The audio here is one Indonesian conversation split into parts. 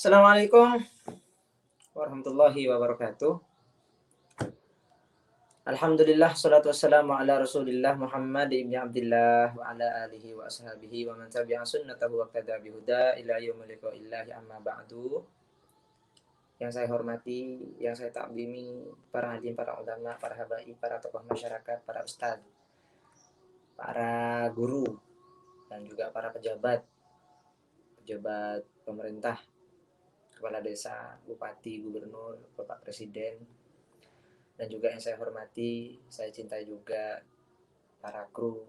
Assalamualaikum warahmatullahi wabarakatuh. Alhamdulillah salatu wassalamu ala Rasulillah Muhammad ibn Abdullah wa ala alihi wa ashabihi wa man tabi'a sunnatahu wa qtada bihuda ila yaumil liqa'illahi amma ba'du. Yang saya hormati, yang saya takzimi para hadim, para ulama, para habaib, para tokoh masyarakat, para ustaz, para guru dan juga para pejabat pemerintah, kepala desa, bupati, gubernur, Bapak Presiden, dan juga yang saya hormati, saya cintai juga para kru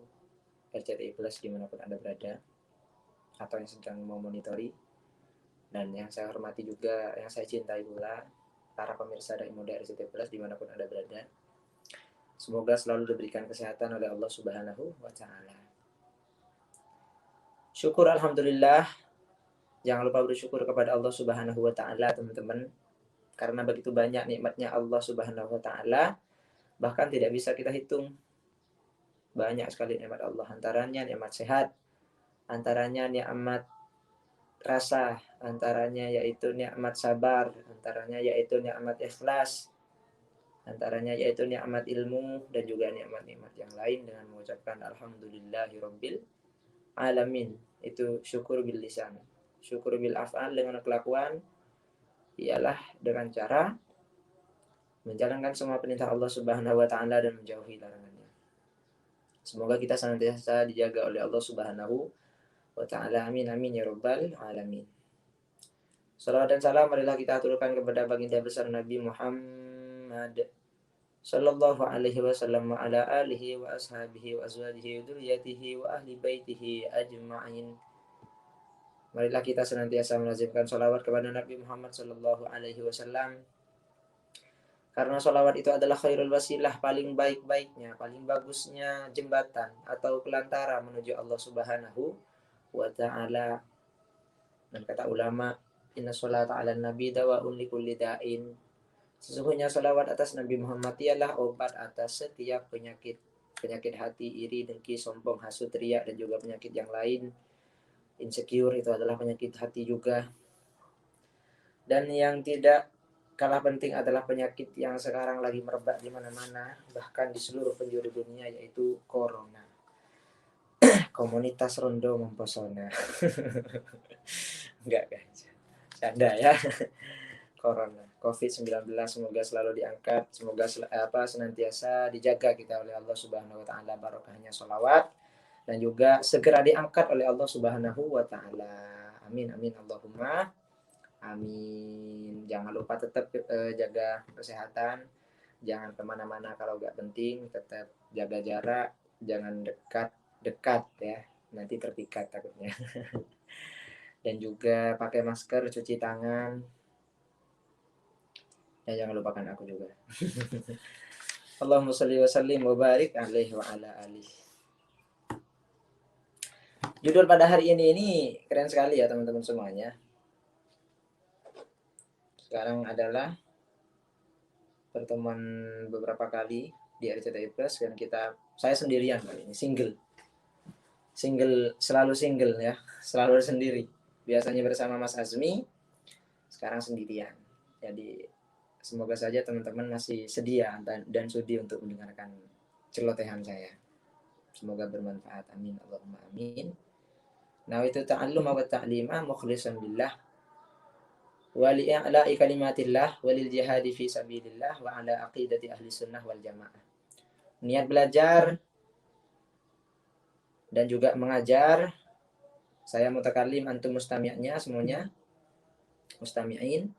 RCTI Plus dimanapun Anda berada atau yang sedang memonitori, dan yang saya hormati juga, yang saya cintai pula para pemirsa dan muda RCTI Plus dimanapun Anda berada. Semoga selalu diberikan kesehatan oleh Allah Subhanahu wa Ta'ala. Syukur alhamdulillah, jangan lupa bersyukur kepada Allah Subhanahu wa Ta'ala, teman-teman, karena begitu banyak nikmatnya Allah Subhanahu wa Ta'ala, bahkan tidak bisa kita hitung. Banyak sekali nikmat Allah, antaranya nikmat sehat, antaranya nikmat rasa, antaranya yaitu nikmat sabar, antaranya yaitu nikmat ikhlas, antaranya yaitu nikmat ilmu, dan juga nikmat-nikmat yang lain dengan mengucapkan alhamdulillahirabbil alamin. Itu syukur bil lisan. Syukur bil af'al dengan kelakuan ialah dengan cara menjalankan semua perintah Allah Subhanahu wa Ta'ala dan menjauhi larangannya. Semoga kita senantiasa dijaga oleh Allah Subhanahu wa Ta'ala. Amin amin ya rabbal alamin. Salawat dan salam marilah kita aturkan kepada baginda besar Nabi Muhammad sallallahu alaihi wasallam wa ala alihi wa ashabihi wa azwajihi wa dzurriyyatihi wa ahli baitihi ajma'in. Marilah kita senantiasa melazimkan salawat kepada Nabi Muhammad sallallahu alaihi wasallam, karena salawat itu adalah khairul wasilah, paling baik-baiknya, paling bagusnya jembatan atau pelantara menuju Allah Subhanahu wa Ta'ala. Dan kata ulama, inna sholata ala nabi dawa'un likulli da'in. Sesungguhnya salawat atas Nabi Muhammad ialah obat atas setiap penyakit. Penyakit hati, iri, dengki, sombong, hasut, riya, dan juga penyakit yang lain. Insecure itu adalah penyakit hati juga. Dan yang tidak kalah penting adalah penyakit yang sekarang lagi merebak di mana-mana, bahkan di seluruh penjuru dunia, yaitu corona. Komunitas rondo mempesona. Enggak guys, canda ya. Corona, COVID-19 semoga selalu diangkat, semoga senantiasa dijaga kita oleh Allah Subhanahu wa Ta'ala, barokahnya sholawat, dan juga segera diangkat oleh Allah Subhanahu wa Ta'ala. Amin amin Allahumma amin. Jangan lupa tetap jaga kesehatan, jangan kemana-mana kalau nggak penting, tetap jaga jarak, jangan dekat ya, nanti terpikat takutnya. Dan juga pakai masker, cuci tangan. Ya, jangan lupakan aku juga. Allahumma sholli wa sallim wa barik alaihi wa ala alihi. Judul pada hari ini keren sekali ya teman-teman semuanya. Sekarang adalah pertemuan beberapa kali di RCTI Plus, dan saya sendirian kali ini, selalu single ya, selalu sendiri. Biasanya bersama Mas Azmi, sekarang sendirian. Jadi semoga saja teman-teman masih sedia dan sudi untuk mendengarkan celotehan saya. Semoga bermanfaat. Amin Allahumma amin. Nawaitu ta'alluma wa ta'lima mukhlishan billah wa li'a'la'i kalimatillah wa lil jihadi fi sabilillah wa ala aqidati ahli sunnah wal jamaah. Niat belajar dan juga mengajar. Saya mutakallim, antum mustami'nya semuanya, mustami'in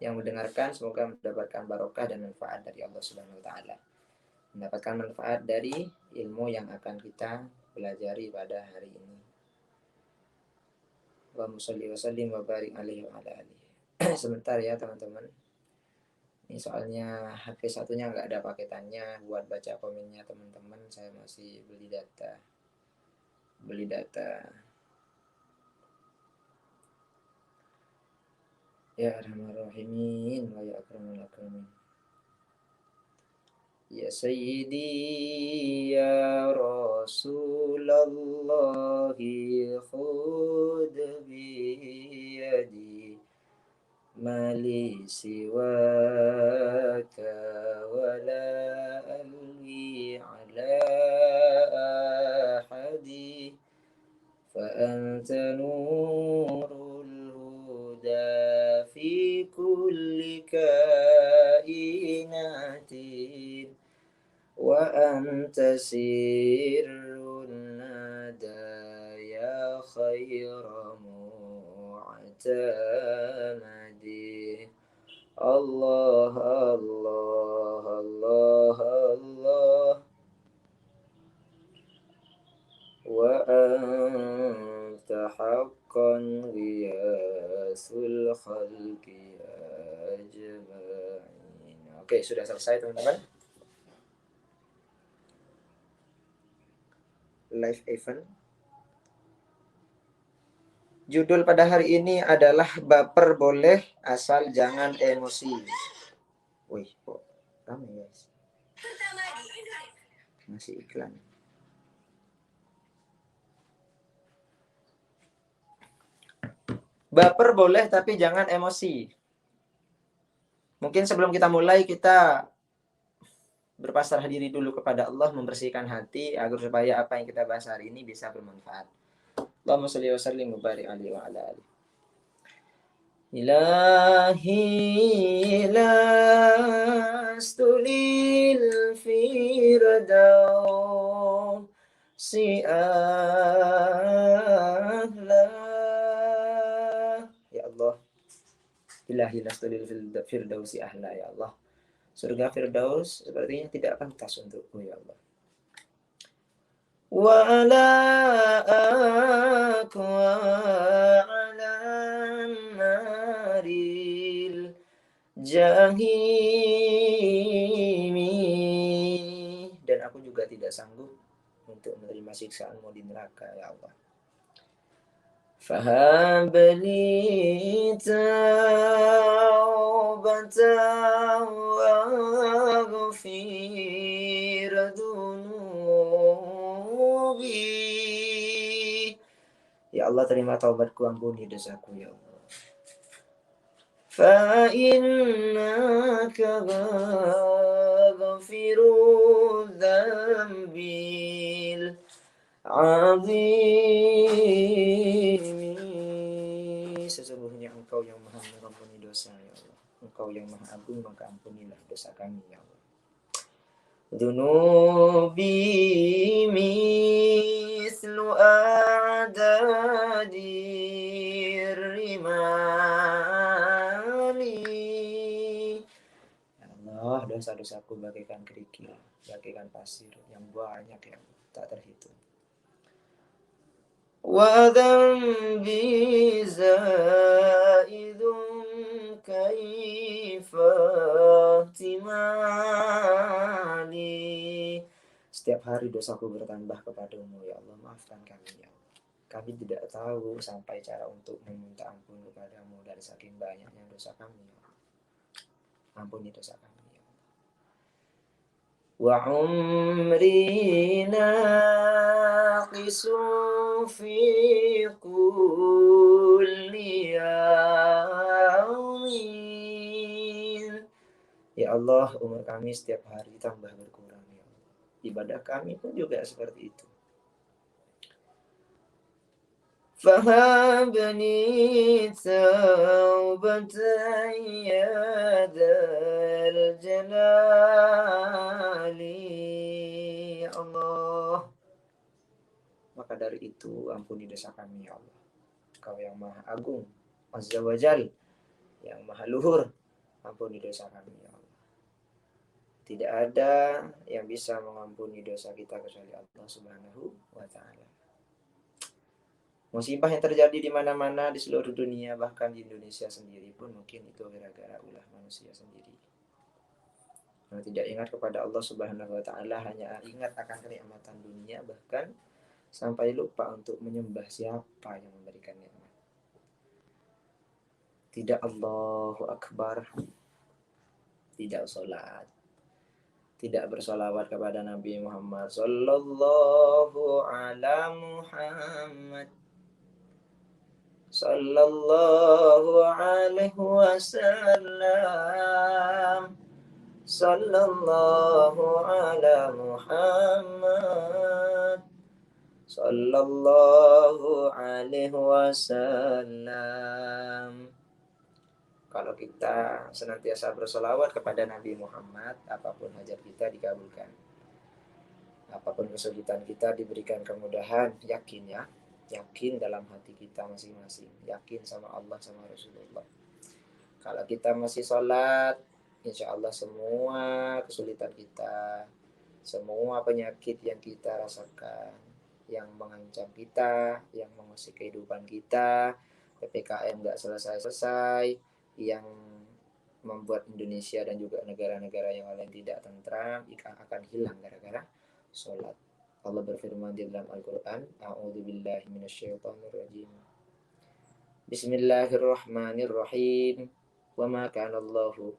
yang mendengarkan, semoga mendapatkan barokah dan manfaat dari Allah Subhanahu wa Ta'ala, mendapatkan manfaat dari ilmu yang akan kita pelajari pada hari ini. Allahumma sholli wa sallim wa barik alaihi wa ala alihi. Sebentar ya teman-teman, ini soalnya HP satunya nggak ada paketannya buat baca komennya teman-teman. Saya masih beli data. Ya Arhamar-Rahimin wa ya Akramul Akramin. Ya Sayyidi ya Rasulullah khudh bi yadi مالي سواك ولا ألوي على أحد فأنت نور الهدى في كل كائنات وأنت سر الندى يا خير معتمد الله الله الله الله وأنت حقا غياث الخلق أجمعين. Oke, sudah selesai teman-teman. Live event. Judul pada hari ini adalah baper boleh asal jangan emosi. Wih, kok ramai guys. Masih iklan. Baper boleh tapi jangan emosi. Mungkin sebelum kita mulai kita berpasrah diri dulu kepada Allah, membersihkan hati agar supaya apa yang kita bahas hari ini bisa bermanfaat. Allahumma shalli wa sallim wa barik alaihi wa ala alihi. Ilahi lastu lil firdausi ahla. Ya Allah, ilahi lastu lil firdausi ahla, ya Allah. Surga Firdaus sepertinya tidak pantas untukku, ya Allah. Wa ala naril jahimi, dan aku juga tidak sanggup untuk menerima siksaanmu di neraka, ya Allah. Fahabli taubatan waghfir dunubi. Ya Allah, terima taubatku, ampuni dosaku, ya Allah. Fa innaka ghafirudz dzambil azim. Sesungguhnya Engkau yang Maha mengampuni dosa, ya Allah. Engkau yang Maha Agung, maka ampunilah dosa kami, ya Allah. Dunubi mislu a'dadir rimani. Ya Allah, dosa-dosaku bagaikan kerikil, bagaikan pasir yang banyak yang tak terhitung. Wa dzambi zaidun kaifa timali. Setiap hari dosaku bertambah kepadamu, ya Allah, maafkan kami, ya Allah. Kami tidak tahu sampai cara untuk meminta ampun kepadamu dari saking banyaknya dosa kami, ya Allah. Ampuni dosa kami, ya Allah. Wa umri naqisu fi kulli yaumin. Ya Allah, umur kami setiap hari tambah berkurang, ya Allah. Ibadah kami pun juga seperti itu. Fahabni taubatan ya dzal jalali. Ya Allah, maka dari itu ampuni dosa kami, ya Allah. Engkau yang Maha Agung, Azza wa Jal, yang Maha Luhur, ampuni dosa kami, ya Allah. Tidak ada yang bisa mengampuni dosa kita kecuali Allah Subhanahu wa Ta'ala. Musibah yang terjadi di mana-mana di seluruh dunia, bahkan di Indonesia sendiri pun mungkin itu gara-gara ulah manusia sendiri. Kalau tidak ingat kepada Allah Subhanahu wa Ta'ala, hanya ingat akan kenikmatan dunia, bahkan sampai lupa untuk menyembah siapa yang memberikan nikmat. Tidak Allahu Akbar, tidak sholat, tidak bersolawat kepada Nabi Muhammad Sallallahu ala Muhammad sallallahu alaihi wasallam, sallallahu ala Muhammad, sallallahu alaihi wasallam. Kalau kita senantiasa bersolawat kepada Nabi Muhammad, apapun hajat kita dikabulkan. Apapun kesulitan kita diberikan kemudahan, yakin ya. Yakin dalam hati kita masing-masing. Yakin sama Allah, sama Rasulullah. Kalau kita masih sholat, insya Allah semua kesulitan kita, semua penyakit yang kita rasakan, yang mengancam kita, yang mengusik kehidupan kita, PPKM nggak selesai-selesai, yang membuat Indonesia dan juga negara-negara yang lain tidak tentram akan hilang gara-gara sholat. Allah berfirman di dalam Al-Quran, A'udzubillahi minasyaitonirrajim. Bismillahirrahmanirrahim. Wa ma kana Allahu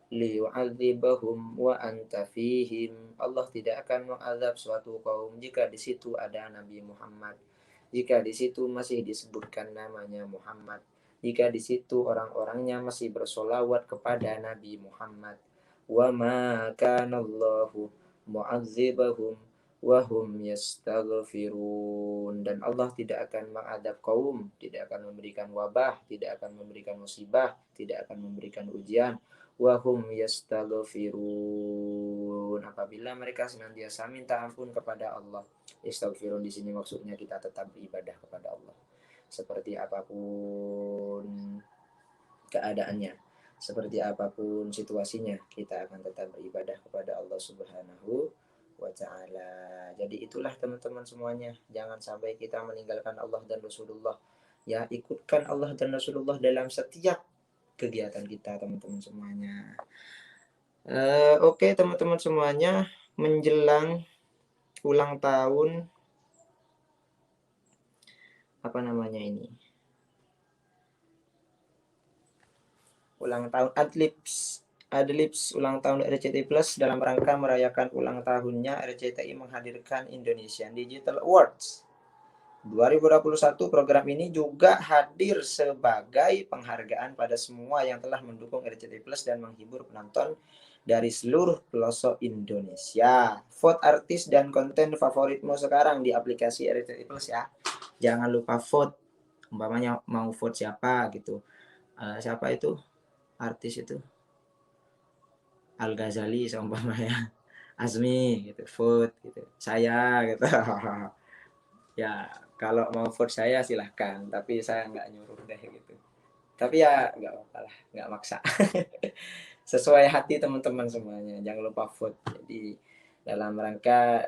liyu'adzibahum wa anta fihim. Allah tidak akan mengazab suatu kaum jika di situ ada Nabi Muhammad, jika di situ masih disebutkan namanya Muhammad, jika di situ orang-orangnya masih bersolawat kepada Nabi Muhammad. Wa ma kana Allahu mu'adzibahum wa hum yastaghfirun. Dan Allah tidak akan mengadab kaum, tidak akan memberikan wabah, tidak akan memberikan musibah, tidak akan memberikan ujian. Wa hum yastaghfirun, apabila mereka senantiasa minta ampun kepada Allah. Istaghfirun di sini maksudnya kita tetap beribadah kepada Allah. Seperti apapun keadaannya, seperti apapun situasinya, kita akan tetap beribadah kepada Allah Subhanahu wa ta'ala. Jadi itulah teman-teman semuanya, jangan sampai kita meninggalkan Allah dan Rasulullah. Ya, ikutkan Allah dan Rasulullah dalam setiap kegiatan kita teman-teman semuanya. Oke teman-teman semuanya, menjelang ulang tahun ulang tahun Adlibs ulang tahun RCTI Plus. Dalam rangka merayakan ulang tahunnya, RCTI menghadirkan Indonesian Digital Awards 2021. Program ini juga hadir sebagai penghargaan pada semua yang telah mendukung RCTI Plus dan menghibur penonton dari seluruh pelosok Indonesia. Vote artis dan konten favoritmu sekarang di aplikasi RCTI Plus ya. Jangan lupa vote. Umpamanya mau vote siapa gitu. Siapa itu? Artis itu? Al-Ghazali seumpamanya. Azmi gitu, vote gitu. Saya gitu. Ya, kalau mau vote saya silahkan, tapi saya nggak nyuruh deh gitu. Tapi ya nggak apa-apa lah, nggak maksa. Sesuai hati teman-teman semuanya, jangan lupa vote. Jadi dalam rangka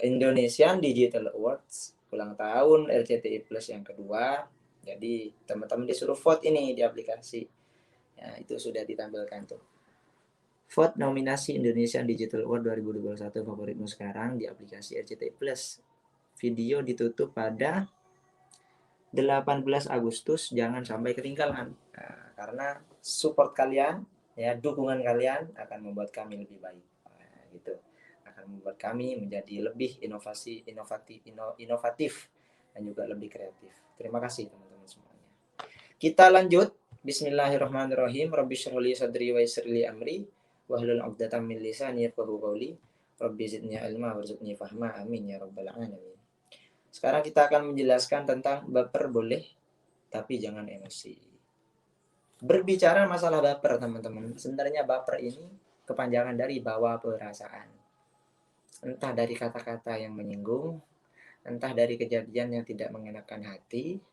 Indonesian Digital Awards ulang tahun RCTI Plus yang kedua, jadi teman-teman disuruh vote ini di aplikasi. Ya, itu sudah ditampilkan tuh. Vote nominasi Indonesian Digital Award 2021 favoritmu sekarang di aplikasi RCTI Plus. Video ditutup pada 18 Agustus, jangan sampai ketinggalan. Nah, karena support kalian, ya, dukungan kalian akan membuat kami lebih baik. Nah, gitu. Akan membuat kami menjadi lebih inovatif dan juga lebih kreatif. Terima kasih teman-teman semuanya. Kita lanjut. Bismillahirrahmanirrahim. Rabbi shrah li sadri wa yassir li amri wahlul 'uqdatam min lisani yafqahu qawli. Rabbi zidni ilma warzuqni fahma. Amin ya rabbal alamin. Sekarang kita akan menjelaskan tentang baper boleh, tapi jangan emosi. Berbicara masalah baper teman-teman, sebenarnya baper ini kepanjangan dari bawa perasaan. Entah dari kata-kata yang menyinggung, entah dari kejadian yang tidak mengenakan hati,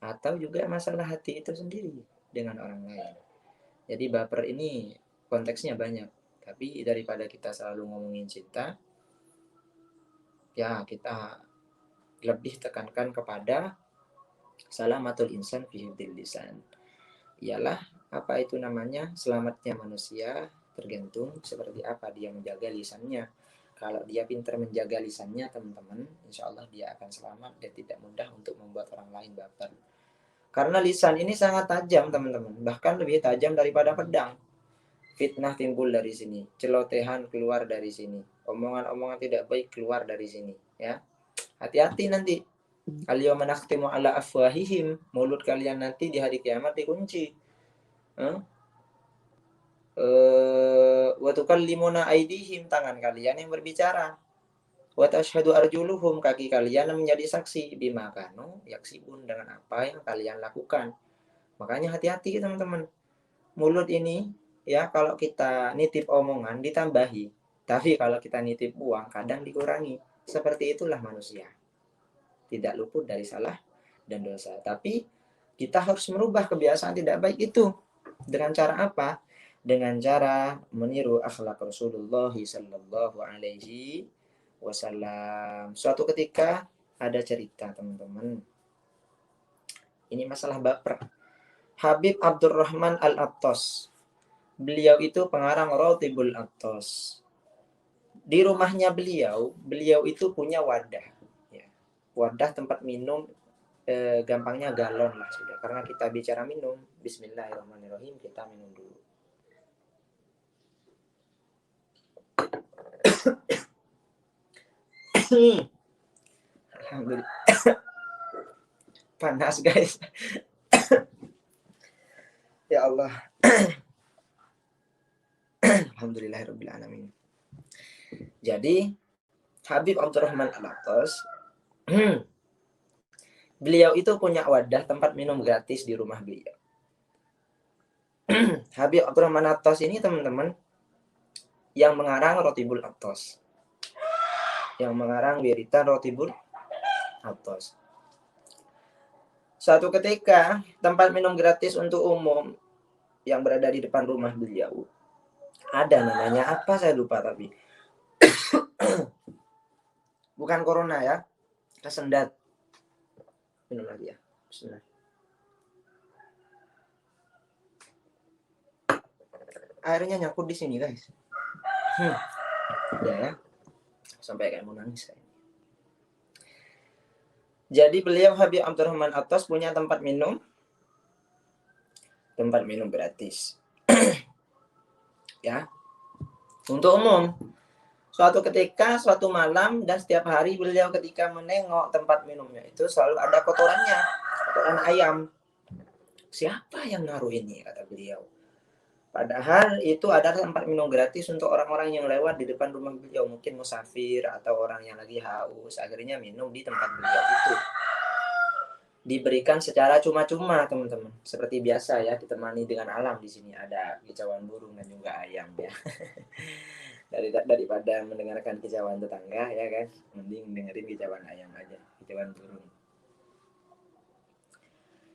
atau juga masalah hati itu sendiri dengan orang lain. Jadi baper ini konteksnya banyak, tapi daripada kita selalu ngomongin cinta, ya kita lebih tekankan kepada salamatul insan fi hifdzil lisan. Ialah apa itu namanya? Selamatnya manusia tergantung seperti apa dia menjaga lisannya. Kalau dia pintar menjaga lisannya teman-teman, insya Allah dia akan selamat dan tidak mudah untuk membuat orang lain baper. Karena lisan ini sangat tajam teman-teman, bahkan lebih tajam daripada pedang. Fitnah timbul dari sini, celotehan keluar dari sini, omongan-omongan tidak baik keluar dari sini, ya. Hati-hati nanti Al-yawma nakhtimu ala afwahihim, mulut kalian nanti di hari kiamat dikunci. Wa tukallimuna aydihim, tangan kalian yang berbicara. Wa tashhadu arjuluhum, kaki kalian menjadi saksi bima kanu yaksibun, dengan apa yang kalian lakukan. Makanya hati-hati teman-teman. Mulut ini ya, kalau kita nitip omongan ditambahi, tapi kalau kita nitip uang kadang dikurangi. Seperti itulah manusia. Tidak luput dari salah dan dosa. Tapi kita harus merubah kebiasaan tidak baik itu. Dengan cara apa? Dengan cara meniru akhlak Rasulullah sallallahu alaihi wasallam. Suatu ketika ada cerita teman-teman. Ini masalah baper. Habib Abdurrahman Al-Attas. Beliau itu pengarang Rautibul Attas. Di rumahnya beliau itu punya wadah. Ya. Wadah tempat minum, gampangnya galon lah sudah. Karena kita bicara minum, bismillahirrahmanirrahim, kita minum dulu. Alhamdulillah. Panas guys. Ya Allah. Alhamdulillahirabbil alamin. Jadi Habib Abdurrahman Al-Attas beliau itu punya wadah tempat minum gratis di rumah beliau. Habib Abdurrahman Al-Attas ini teman-teman yang mengarang Rautibul Attas. Yang mengarang wiritan Rautibul Attas. Suatu ketika tempat minum gratis untuk umum yang berada di depan rumah beliau, ada namanya apa saya lupa, tapi bukan corona ya, kesendat. Minum lagi ya. Bismillah. Airnya nyangkut di sini guys. Udah ya. Sampai kayak mau nangis. Jadi beliau Habib Abdurrahman Attas punya tempat minum gratis. Ya. Untuk umum. Suatu ketika, suatu malam dan setiap hari beliau ketika menengok tempat minumnya itu selalu ada kotorannya, kotoran ayam. Siapa yang naruh ini, kata beliau. Padahal itu adalah tempat minum gratis untuk orang-orang yang lewat di depan rumah beliau, mungkin musafir atau orang yang lagi haus, akhirnya minum di tempat beliau itu. Diberikan secara cuma-cuma teman-teman, seperti biasa ya, ditemani dengan alam. Di sini ada kicauan burung dan juga ayam ya. Daripada mendengarkan kicauan tetangga ya kan, mending dengerin kicauan ayam aja, kicauan burung.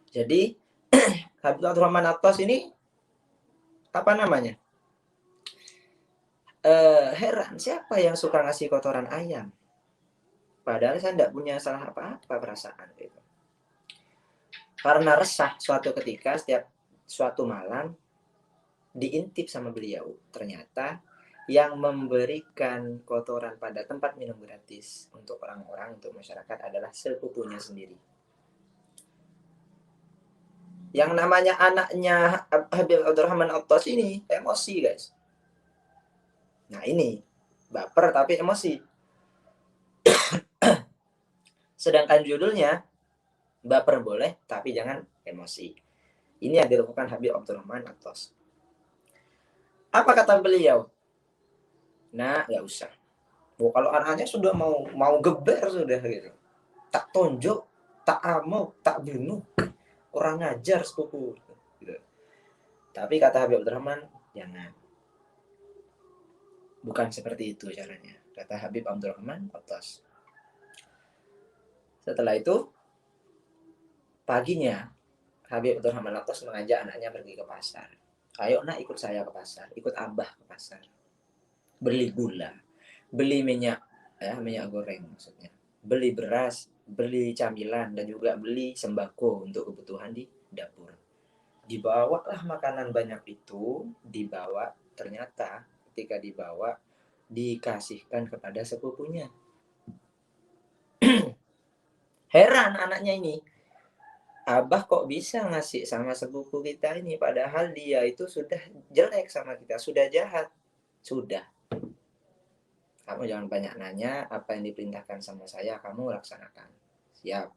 Jadi Habib Abdurrahman Attas ini apa namanya, heran siapa yang suka ngasih kotoran ayam, padahal saya tidak punya salah apa-apa perasaan gitu. Karena resah, suatu ketika setiap suatu malam diintip sama beliau, ternyata yang memberikan kotoran pada tempat minum gratis untuk orang-orang, untuk masyarakat adalah sepupunya sendiri. Yang namanya anaknya Habib Abdurrahman Attas ini emosi guys. Nah ini baper tapi emosi. Sedangkan judulnya baper boleh tapi jangan emosi. Ini yang dilakukan Habib Abdurrahman Attas. Apa kata beliau? Nah, nggak usah. Kalau anaknya sudah mau geber sudah gitu. Tak tonjok, tak amau, tak bunuh. Kurang ngajar sepupu. Gitu. Tapi kata Habib Abdurrahman, jangan. Bukan seperti itu caranya. Kata Habib Abdurrahman Attas. Setelah itu, paginya Habib Abdurrahman Attas mengajak anaknya pergi ke pasar. Ayo nak, ikut saya ke pasar. Ikut abah ke pasar. Beli gula, beli minyak, ya minyak goreng maksudnya, beli beras, beli camilan, dan juga beli sembako untuk kebutuhan di dapur. Dibawalah makanan banyak itu, dibawa, ternyata ketika dibawa dikasihkan kepada sepupunya. Heran anaknya ini, abah kok bisa ngasih sama sepupu kita ini, padahal dia itu sudah jelek sama kita, sudah jahat. Sudah, kamu jangan banyak nanya, apa yang diperintahkan sama saya kamu laksanakan. Siap.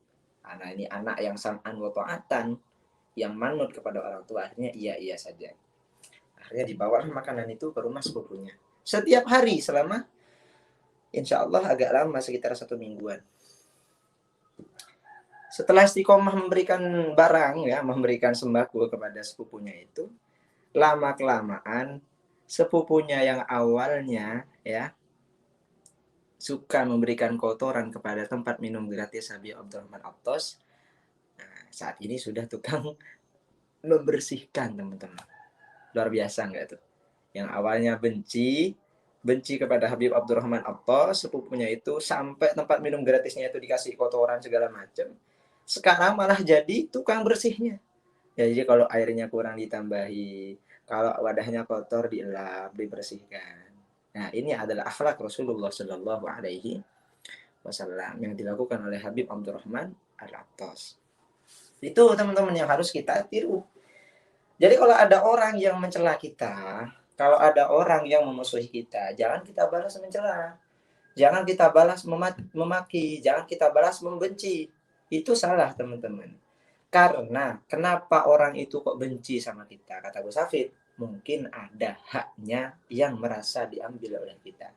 Anak ini anak yang sam'an wa ta'atan, yang manut kepada orang tua, akhirnya iya saja. Akhirnya dibawa makanan itu ke rumah sepupunya. Setiap hari selama insya Allah agak lama, sekitar 1 mingguan. Setelah istiqomah memberikan barang ya, memberikan sembako kepada sepupunya itu, lama-kelamaan sepupunya yang awalnya ya suka memberikan kotoran kepada tempat minum gratis Habib Abdurrahman Al-Attas, nah, saat ini sudah tukang membersihkan, teman-teman. Luar biasa nggak tuh? Yang awalnya benci kepada Habib Abdurrahman Al-Attas, sepupunya itu, sampai tempat minum gratisnya itu dikasih kotoran segala macam. Sekarang malah jadi tukang bersihnya. Ya, jadi kalau airnya kurang ditambahi, kalau wadahnya kotor dielap, dibersihkan. Nah, ini adalah akhlak Rasulullah Shallallahu Alaihi Wasallam yang dilakukan oleh Habib Abdurrahman Al-Attas. Itu teman-teman yang harus kita tiru. Jadi kalau ada orang yang mencela kita, kalau ada orang yang memusuhi kita, jangan kita balas mencela, jangan kita balas memaki, jangan kita balas membenci. Itu salah, teman-teman. Karena kenapa orang itu kok benci sama kita? Kata Gus Hafid, mungkin ada haknya yang merasa diambil oleh kita.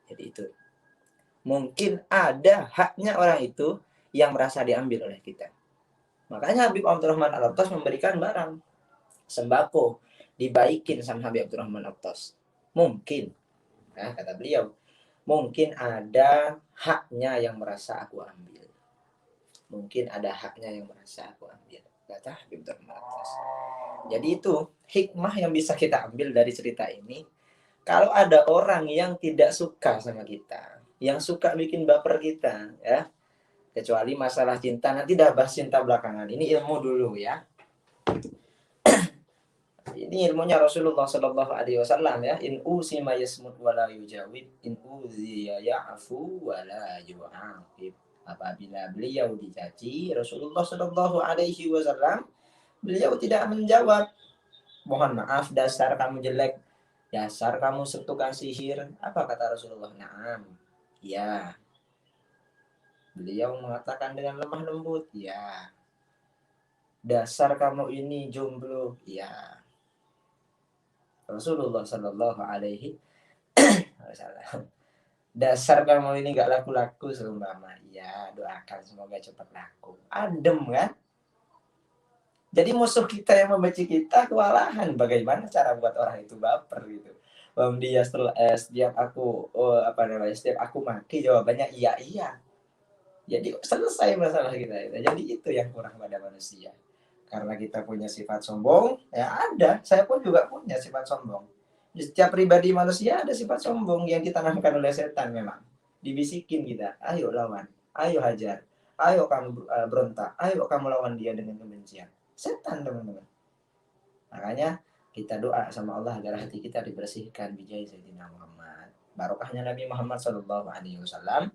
Jadi itu. Mungkin ada haknya orang itu yang merasa diambil oleh kita. Makanya Habib Abdurrahman Al-Attas memberikan barang sembako, dibaikin sama Habib Abdurrahman Al-Attas. Mungkin, nah, kata beliau, mungkin ada haknya yang merasa aku ambil. Mungkin ada haknya yang merasa aku ambil, kata Habib Abdurrahman Al-Attas. Jadi itu hikmah yang bisa kita ambil dari cerita ini. Kalau ada orang yang tidak suka sama kita, yang suka bikin baper kita, ya, kecuali masalah cinta, nanti dah bahas cinta belakangan. Ini ilmu dulu ya. Ini ilmunya Rasulullah Shallallahu Alaihi Wasallam ya. In usima yasmut wala yujawib, in uziya ya'fu wala yu'aqib. Apabila beliau dicaci, Rasulullah Shallallahu Alaihi Wasallam, beliau tidak menjawab, mohon maaf, dasar kamu jelek, dasar kamu tukang sihir. Apa kata Rasulullah? Naam, ya. Beliau mengatakan dengan lemah lembut, ya. Dasar kamu ini jomblo, ya. Rasulullah Shallallahu Alaihi Wasallam, dasar kamu ini gak laku-laku seumpama, ya, doakan semoga cepat laku. Adem kan? Jadi musuh kita yang membenci kita kewalahan. Bagaimana cara buat orang itu baper gitu? Dia setelah setiap aku setiap aku maki jawabannya iya. Jadi selesai masalah kita. Jadi itu yang kurang pada manusia. Karena kita punya sifat sombong, ya ada. Saya pun juga punya sifat sombong. Di setiap pribadi manusia ada sifat sombong yang ditanamkan oleh setan memang. Dibisikin kita, ayo lawan, ayo hajar, ayo kamu berontak, ayo kamu lawan dia dengan kebencian. Setan, teman-teman. Makanya kita doa sama Allah agar hati kita dibersihkan bijai Sayyidina Muhammad. Barokahnya Nabi Muhammad Shallallahu Alaihi Wasallam.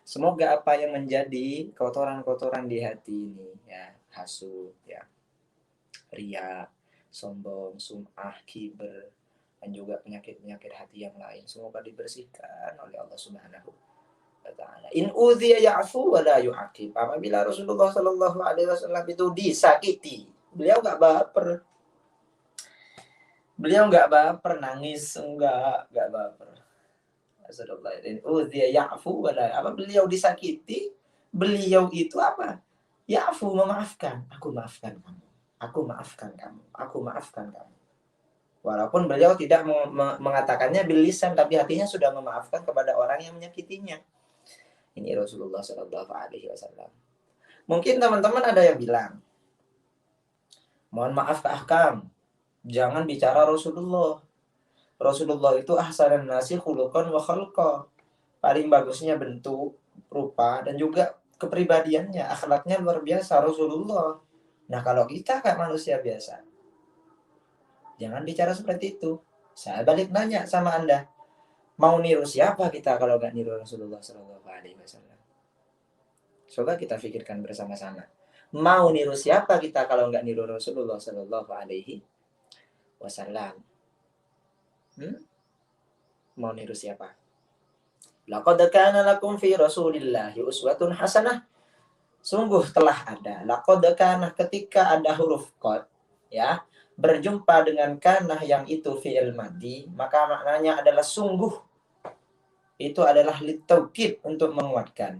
Semoga apa yang menjadi kotoran-kotoran di hati ini, ya, hasud, ya, ria, sombong, sum'ah, kiber, dan juga penyakit-penyakit hati yang lain, semoga dibersihkan oleh Allah Subhanahu wa taala. In udhiya ya'fu wa la yu'aqib. Apabila Rasulullah Shallallahu Alaihi Wasallam itu disakiti, beliau enggak baper. Beliau enggak baper, nangis enggak baper. Rasulullah in udhiya ya'fu wa la, apa beliau disakiti, beliau itu apa? Ya'fu, memaafkan. Aku maafkan kamu. Aku maafkan kamu. Aku maafkan kamu. Walaupun beliau tidak mengatakannya bil lisan, tapi hatinya sudah memaafkan kepada orang yang menyakitinya. Ini Rasulullah Shallallahu Alaihi Wasallam. Mungkin teman-teman ada yang bilang, mohon maaf Kak Ahkam, jangan bicara Rasulullah. Rasulullah itu ahsanan nasi khuluqan wa khalqa. Paling bagusnya bentuk, rupa, dan juga kepribadiannya, akhlaknya luar biasa Rasulullah. Nah kalau kita kayak manusia biasa, jangan bicara seperti itu. Saya balik nanya sama Anda, mau niru siapa kita kalau nggak niru Rasulullah Shallallahu Alaihi Wasallam? Coba kita pikirkan bersama-sama. Mau niru siapa kita kalau nggak niru Rasulullah Shallallahu Alaihi Wasallam? Mau niru siapa? Laqad kana lakum fi Rasulillahi uswatun hasanah. Sungguh telah ada. Laqad kana, ketika ada huruf qad, ya, berjumpa dengan kana yang itu fi'il madhi, maka maknanya adalah sungguh. Itu adalah litaukid, untuk menguatkan.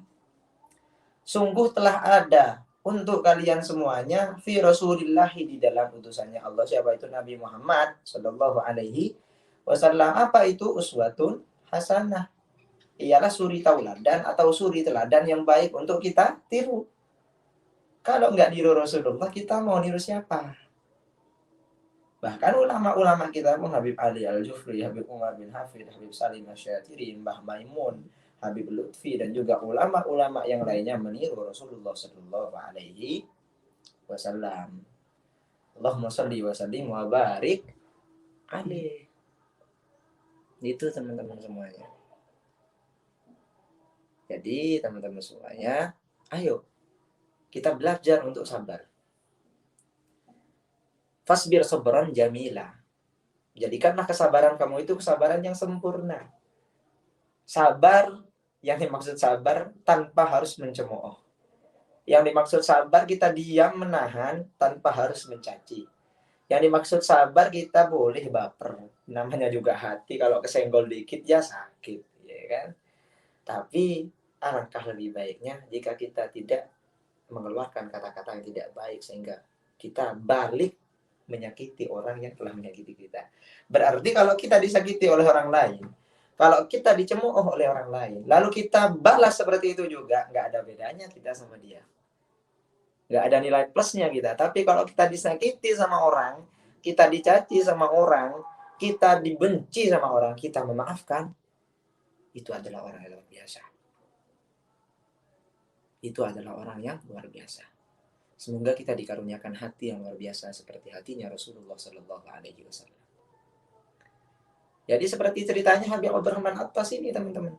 Sungguh telah ada untuk kalian semuanya fi Rasulillahi, di dalam utusannya Allah. Siapa itu? Nabi Muhammad sallallahu alaihi wasallam. Apa itu uswatun hasanah? Ialah suri tauladan atau suri teladan yang baik untuk kita tiru. Kalau nggak niru Rasulullah, kita mau niru siapa? Bahkan ulama-ulama kita pun, Habib Ali Al-Jufri, Habib Umar bin Hafid, Habib Salim Asy-Syatiri, Mbah Maimun, Habib Lutfi, dan juga ulama-ulama yang lainnya meniru Rasulullah sallallahu alaihi wasallam. Allahumma shalli wa sallim wa barik alaihi. Itu teman-teman semuanya. Jadi teman-teman semuanya, ayo kita belajar untuk sabar. Fasbir sabran jamila. Jadikanlah kesabaran kamu itu kesabaran yang sempurna. Sabar, yang dimaksud sabar tanpa harus mencemooh. Yang dimaksud sabar kita diam menahan tanpa harus mencaci. Yang dimaksud sabar kita boleh baper. Namanya juga hati, kalau kesenggol dikit ya sakit, ya kan? Tapi alangkah lebih baiknya jika kita tidak mengeluarkan kata-kata yang tidak baik sehingga kita balik menyakiti orang yang telah menyakiti kita. Berarti kalau kita disakiti oleh orang lain, kalau kita dicemooh oleh orang lain, lalu kita balas seperti itu juga, nggak ada bedanya kita sama dia. Nggak ada nilai plusnya kita. Tapi kalau kita disakiti sama orang, kita dicaci sama orang, kita dibenci sama orang, kita memaafkan, itu adalah orang yang luar biasa. Itu adalah orang yang luar biasa. Semoga kita dikaruniakan hati yang luar biasa seperti hatinya Rasulullah Sallallahu Alaihi Wasallam. Jadi seperti ceritanya Habib Abdurrahman Attas ini, teman-teman.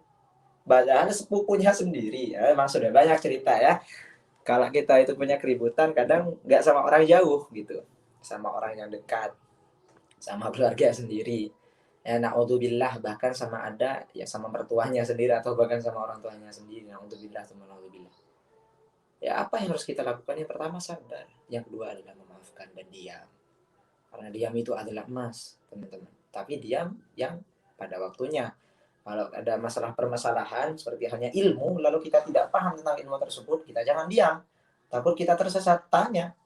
Padahal sepupunya sendiri, ya, memang sudah banyak cerita ya. Kalau kita itu punya keributan, kadang nggak sama orang jauh gitu, sama orang yang dekat, sama keluarga sendiri. Ya, naudzubillah, bahkan sama ada ya sama mertuanya sendiri atau bahkan sama orang tuanya sendiri. Naudzubillah, naudzubillah. Ya, apa yang harus kita lakukan? Yang pertama sabar, yang kedua adalah memaafkan dan diam. Karena diam itu adalah emas, teman-teman. Tapi diam yang pada waktunya. Kalau ada masalah permasalahan seperti hanya ilmu, lalu kita tidak paham tentang ilmu tersebut, kita jangan diam. Takut kita tersesat, tanya.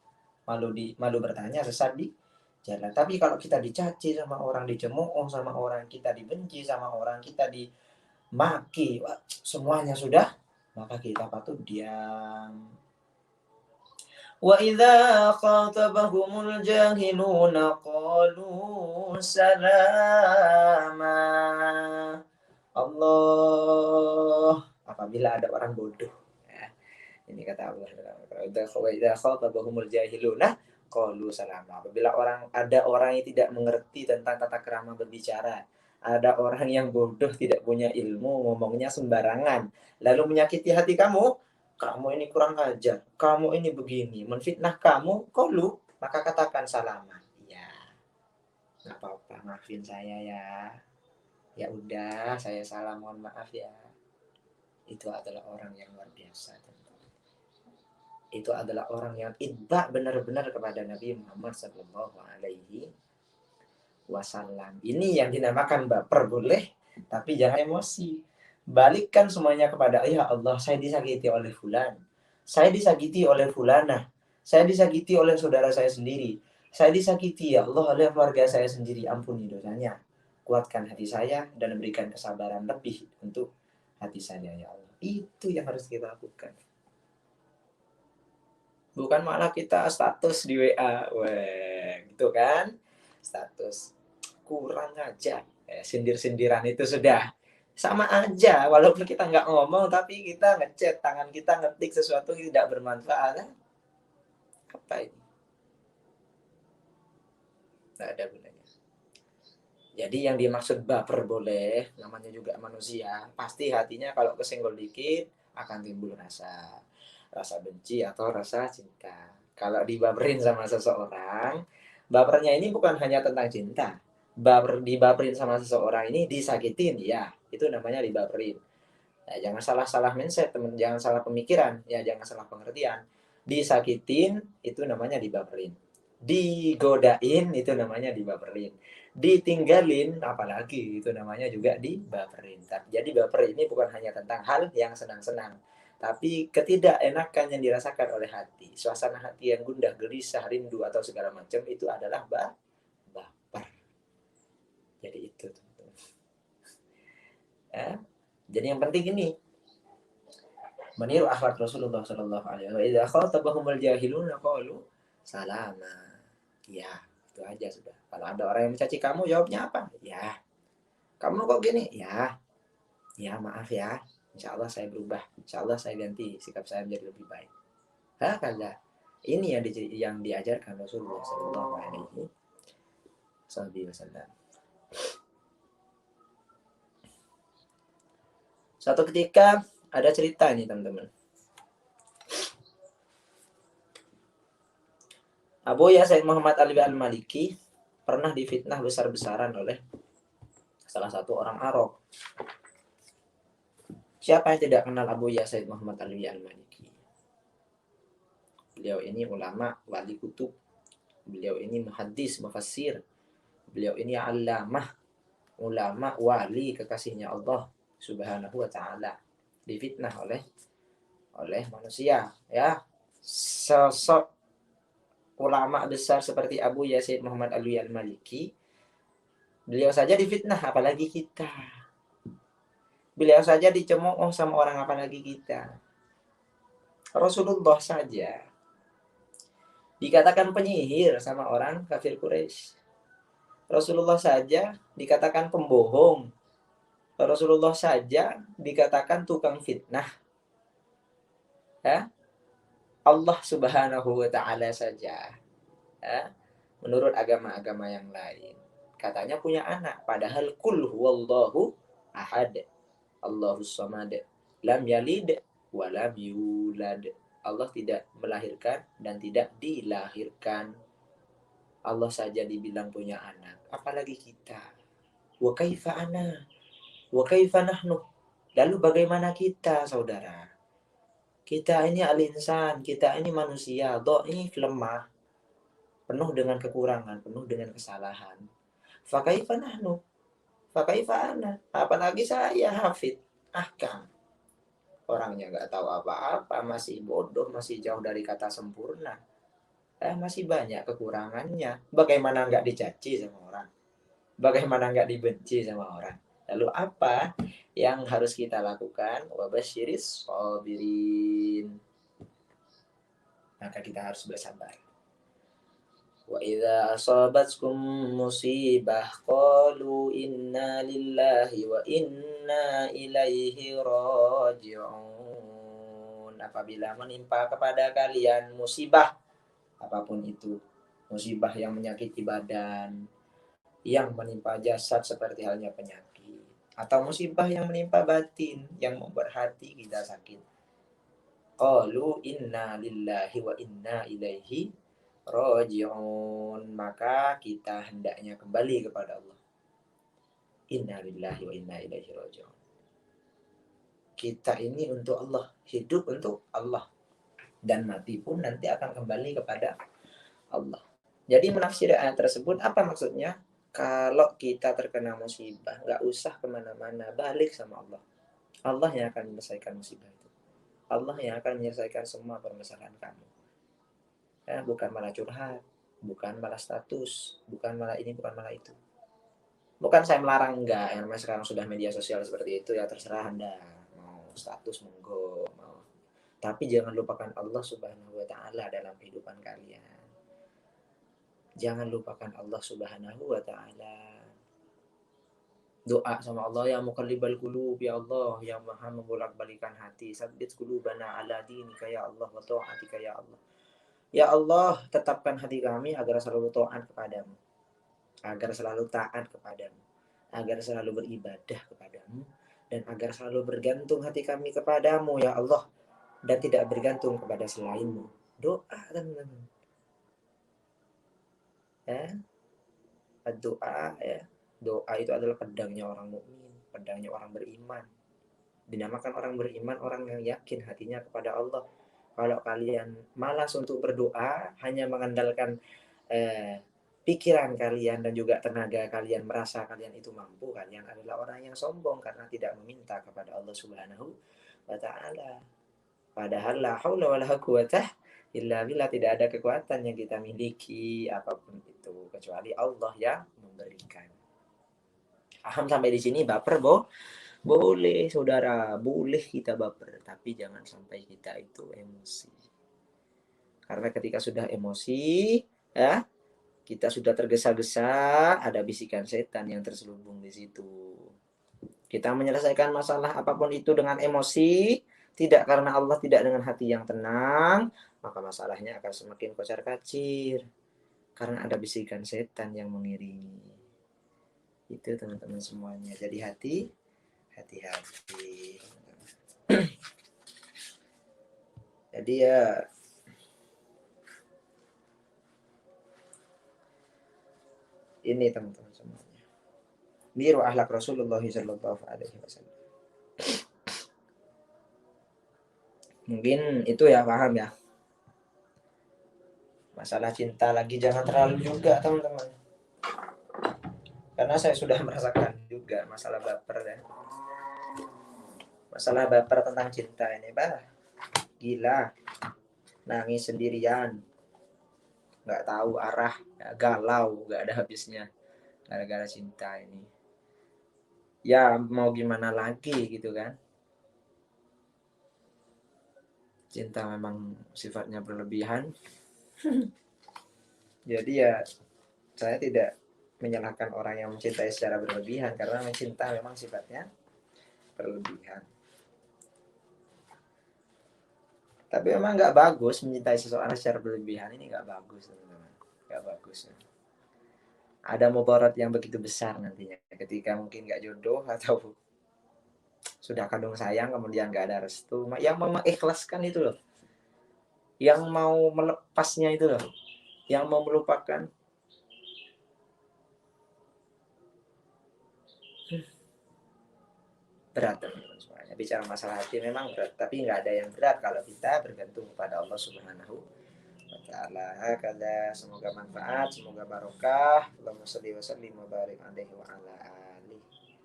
Malu bertanya, sesat di jalan. Tapi kalau kita dicaci sama orang, dicemooh sama orang, kita dibenci sama orang, kita dimaki, semuanya sudah, maka kita patut diam. Wa idza khatabahumul jahiluna qalu salama. Allah, apabila ada orang bodoh, ya, ini kata Allah, wa idza khatabahumul jahiluna qalu salama. Apabila ada orang yang tidak mengerti tentang tata krama berbicara, ada orang yang bodoh, tidak punya ilmu, ngomongnya sembarangan, lalu menyakiti hati kamu, kamu ini kurang ajar, kamu ini begini, menfitnah kamu, qalu, maka katakan salama. Ya, nggak apa-apa, maafin saya ya. Ya udah, saya salah, mohon maaf ya. Itu adalah orang yang luar biasa. Itu adalah orang yang itba benar-benar kepada Nabi Muhammad Sallallahu Alaihi Wasallam. Ini yang dinamakan baper boleh, tapi jangan emosi. Balikkan semuanya kepada, ya Allah, saya disakiti oleh fulan, saya disakiti oleh fulana, saya disakiti oleh saudara saya sendiri, saya disakiti ya Allah oleh keluarga saya sendiri, ampuni dosanya, kuatkan hati saya dan berikan kesabaran lebih untuk hati saya ya Allah. Itu yang harus kita lakukan. Bukan malah kita status di WA, weh, gitu kan? Status kurang aja, sindir-sindiran itu sudah sama aja. Walaupun kita nggak ngomong, tapi kita ngechat, tangan kita ngetik sesuatu yang tidak bermanfaat. Apa ini? Nggak ada gunanya. Jadi yang dimaksud baper boleh, namanya juga manusia. Pasti hatinya kalau kesenggol dikit akan timbul rasa benci atau rasa cinta. Kalau dibaperin sama seseorang, bapernya ini bukan hanya tentang cinta. Dibaperin sama seseorang ini disakitin, ya, itu namanya dibaperin. Ya, jangan salah mindset, teman. Jangan salah pemikiran, ya jangan salah pengertian. Disakitin itu namanya dibaperin. Digodain itu namanya dibaperin. Ditinggalin apalagi itu namanya juga dibaperin. Jadi baper ini bukan hanya tentang hal yang senang-senang, tapi ketidakenakan yang dirasakan oleh hati. Suasana hati yang gundah, gelisah, rindu atau segala macam itu adalah baper. Jadi itu, teman-teman. Ya. Jadi yang penting ini meniru akhlak Rasulullah Shallallahu Alaihi Wasallam. Idza khatabahumul jahiluna qalu salama. Ya, itu aja sudah. Kalau ada orang yang mencaci kamu, jawabnya apa? Ya. Kamu kok gini? Ya. Ya, maaf ya. Insya Allah saya berubah. Insya Allah saya ganti sikap saya menjadi lebih baik. Kagak. Ini yang diajarkan Rasulullah Shallallahu Alaihi Wasallam. Suatu ketika ada cerita nih teman-teman. Abu Said Muhammad Ali Al-Maliki pernah difitnah besar-besaran oleh salah satu orang Arab. Siapa yang tidak kenal Abu Said Muhammad Ali Al-Maliki? Beliau ini ulama, wali kutub. Beliau ini muhaddis, mufassir. Beliau ini allamah, ulama, wali kekasihnya Allah Subhanahu wa taala. Difitnah oleh manusia, ya. Sosok ulama besar seperti Abu Said Muhammad Ali Al-Maliki, beliau saja difitnah, apalagi kita. Beliau saja dicemooh sama orang, apalagi kita. Rasulullah saja dikatakan penyihir sama orang kafir Quraisy. Rasulullah saja dikatakan pembohong. Rasulullah saja dikatakan tukang fitnah. Ya? Allah Subhanahu wa taala saja, ya, menurut agama-agama yang lain, katanya punya anak, padahal kul huwallahu ahad, Allahus samad, lam yalid wa lam yulad. Allah tidak melahirkan dan tidak dilahirkan. Allah saja dibilang punya anak, apalagi kita. Wa kaifa ana? Wa kaifa nahnu? Lalu bagaimana kita, saudara? Kita ini al-insan, kita ini manusia, dhaif, lemah, penuh dengan kekurangan, penuh dengan kesalahan. Fa kaifa nahnu? Fa kaifa ana? Apalagi saya Hafid, Ahkam. Orangnya nggak tahu apa-apa, masih bodoh, masih jauh dari kata sempurna. Masih banyak kekurangannya. Bagaimana nggak dicaci sama orang? Bagaimana nggak dibenci sama orang? Lalu apa yang harus kita lakukan? Wabasyiris sabirin. Maka kita harus bersabar. Wa idza asabatkum musibah qalu inna lillahi wa inna ilaihi raji'un. Apabila menimpa kepada kalian musibah apapun itu, musibah yang menyakiti badan, yang menimpa jasad seperti halnya penyakit, atau musibah yang menimpa batin yang membuat hati kita sakit. Qalu inna lillahi wa inna ilaihi raji'un. Maka kita hendaknya kembali kepada Allah. Inna lillahi wa inna ilaihi raji'un. Kita ini untuk Allah, hidup untuk Allah, dan mati pun nanti akan kembali kepada Allah. Jadi menafsir ayat tersebut apa maksudnya? Kalau kita terkena musibah, nggak usah kemana-mana, balik sama Allah. Allah yang akan menyelesaikan musibah itu. Allah yang akan menyelesaikan semua permasalahan kamu. Ya, bukan malah curhat, bukan malah status, bukan malah ini, bukan malah itu. Bukan saya melarang, enggak. Yang namanya sekarang sudah media sosial seperti itu, ya terserah Anda. Mau status, monggo. Mau. Tapi jangan lupakan Allah Subhanahu wa taala dalam kehidupan kalian. Jangan lupakan Allah Subhanahu wa taala. Doa sama Allah, ya muqallibal qulub, ya Allah yang maha membolak-balikan hati, sabbit qulubana ala dinika ya Allah wa ta'atika ya Allah. Ya Allah, tetapkan hati kami agar selalu taat kepadamu, agar selalu taat kepadamu, agar selalu beribadah kepadamu, dan agar selalu bergantung hati kami kepadamu ya Allah, dan tidak bergantung kepada selainmu. Doa teman-teman. Ya, doa ya. Doa itu adalah pedangnya orang mukmin, pedangnya orang beriman. Dinamakan orang beriman orang yang yakin hatinya kepada Allah. Kalau kalian malas untuk berdoa, hanya mengandalkan pikiran kalian dan juga tenaga kalian, merasa kalian itu mampu, kalian adalah orang yang sombong karena tidak meminta kepada Allah Subhanahu wa taala. Padahal la haula wala quwwata illa billah, tidak ada kekuatan yang kita miliki apapun itu kecuali Allah yang memberikan. Paham sampai di sini baper, boleh saudara, boleh kita baper, tapi jangan sampai kita itu emosi. Karena ketika sudah emosi, ya, kita sudah tergesa-gesa, ada bisikan setan yang terselubung di situ. Kita menyelesaikan masalah apapun itu dengan emosi, tidak karena Allah, tidak dengan hati yang tenang, maka masalahnya akan semakin kocar-kacir. Karena ada bisikan setan yang mengiringi. Itu teman-teman semuanya. Jadi hati-hati. Jadi ya, ini teman-teman semuanya. Niru akhlak Rasulullah sallallahu alaihi wasallam. Mungkin itu ya, paham ya. Masalah cinta lagi jangan terlalu juga teman-teman. Karena saya sudah merasakan juga masalah baper ya. Masalah baper tentang cinta ini, gila. Nangis sendirian. Nggak tahu arah, galau, nggak ada habisnya. Gara-gara cinta ini. Ya mau gimana lagi gitu kan. Cinta memang sifatnya berlebihan. Jadi ya saya tidak menyalahkan orang yang mencintai secara berlebihan, karena mencinta memang sifatnya berlebihan. Tapi memang nggak bagus mencintai seseorang secara berlebihan, ini nggak bagus teman-teman, nggak bagus. Ada mudarat yang begitu besar nantinya ketika mungkin nggak jodoh atau sudah kandung sayang kemudian nggak ada restu. Yang mau mengikhlaskan itu loh, yang mau melepasnya itu loh, yang mau melupakan. Berat teman-teman semuanya. Bicara masalah hati memang berat, tapi nggak ada yang berat kalau kita bergantung kepada Allah Subhanahu wa ta'ala. Hakadha, semoga manfaat, semoga barokah. Allahumma shalli wa sallim wa barik alaihi wa ala alihi.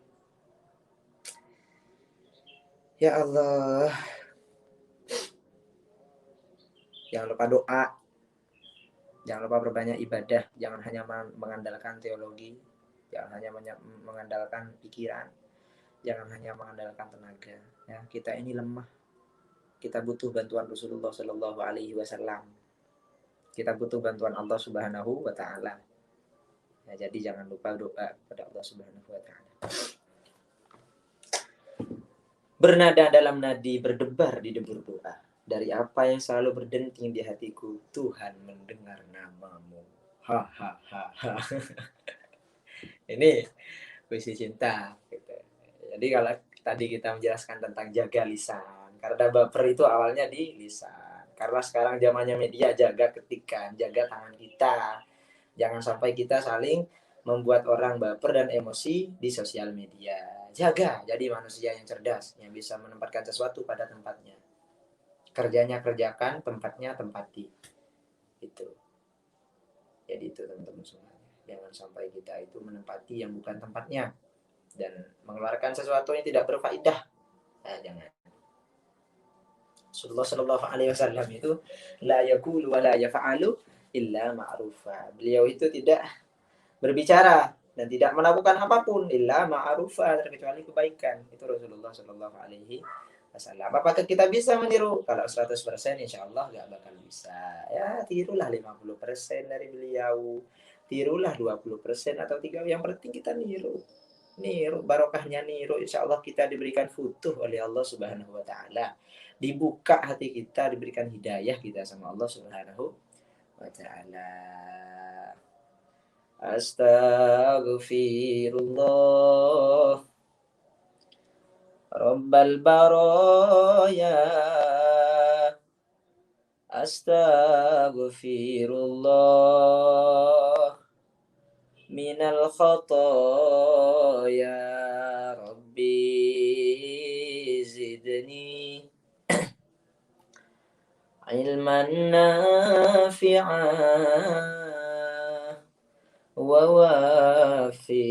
Ya Allah, jangan lupa doa, jangan lupa berbanyak ibadah, jangan hanya mengandalkan teologi, jangan hanya mengandalkan pikiran, jangan hanya mengandalkan tenaga. Ya, kita ini lemah, kita butuh bantuan Rasulullah Shallallahu Alaihi Wasallam, kita butuh bantuan Allah Subhanahu Wa Taala. Ya, jadi jangan lupa doa kepada Allah Subhanahu Wa Taala. Bernada dalam nadi, berdebar di debur doa. Dari apa yang selalu berdenting di hatiku, Tuhan mendengar namamu. Hahaha. Ini puisi cinta. Gitu. Jadi kalau tadi kita menjelaskan tentang jaga lisan, karena baper itu awalnya di lisan. Karena sekarang zamannya media, jaga ketikan, jaga tangan kita. Jangan sampai kita saling membuat orang baper dan emosi di sosial media. Jaga, jadi manusia yang cerdas, yang bisa menempatkan sesuatu pada tempatnya. Kerjanya kerjakan, tempatnya tempati. Itu. Jadi itu teman-teman semuanya. Jangan sampai kita itu menempati yang bukan tempatnya dan mengeluarkan sesuatu yang tidak berfaedah. Nah, jangan. Rasulullah Shallallahu Alaihi Wasallam itu la yaqulu wa la yaf'alu illa ma'rufa. Beliau itu tidak berbicara dan tidak melakukan apapun illa ma'rufa, terkecuali kebaikan. Itu Rasulullah Shallallahu Alaihi Wasallam. Apakah kita bisa meniru? Kalau 100% insya Allah nggak bakal bisa. Ya tirulah 50% dari beliau, tirulah 20% atau 30%. Yang penting kita niru. Niru, barokahnya niru, insya Allah kita diberikan futuh oleh Allah Subhanahu Wa Taala, dibuka hati kita, diberikan hidayah kita sama Allah Subhanahu Wa Taala. Astaghfirullah Rabbal baraya, astaghfirullah minal khataya, Rabbi ilman nafi'an wa wafiqni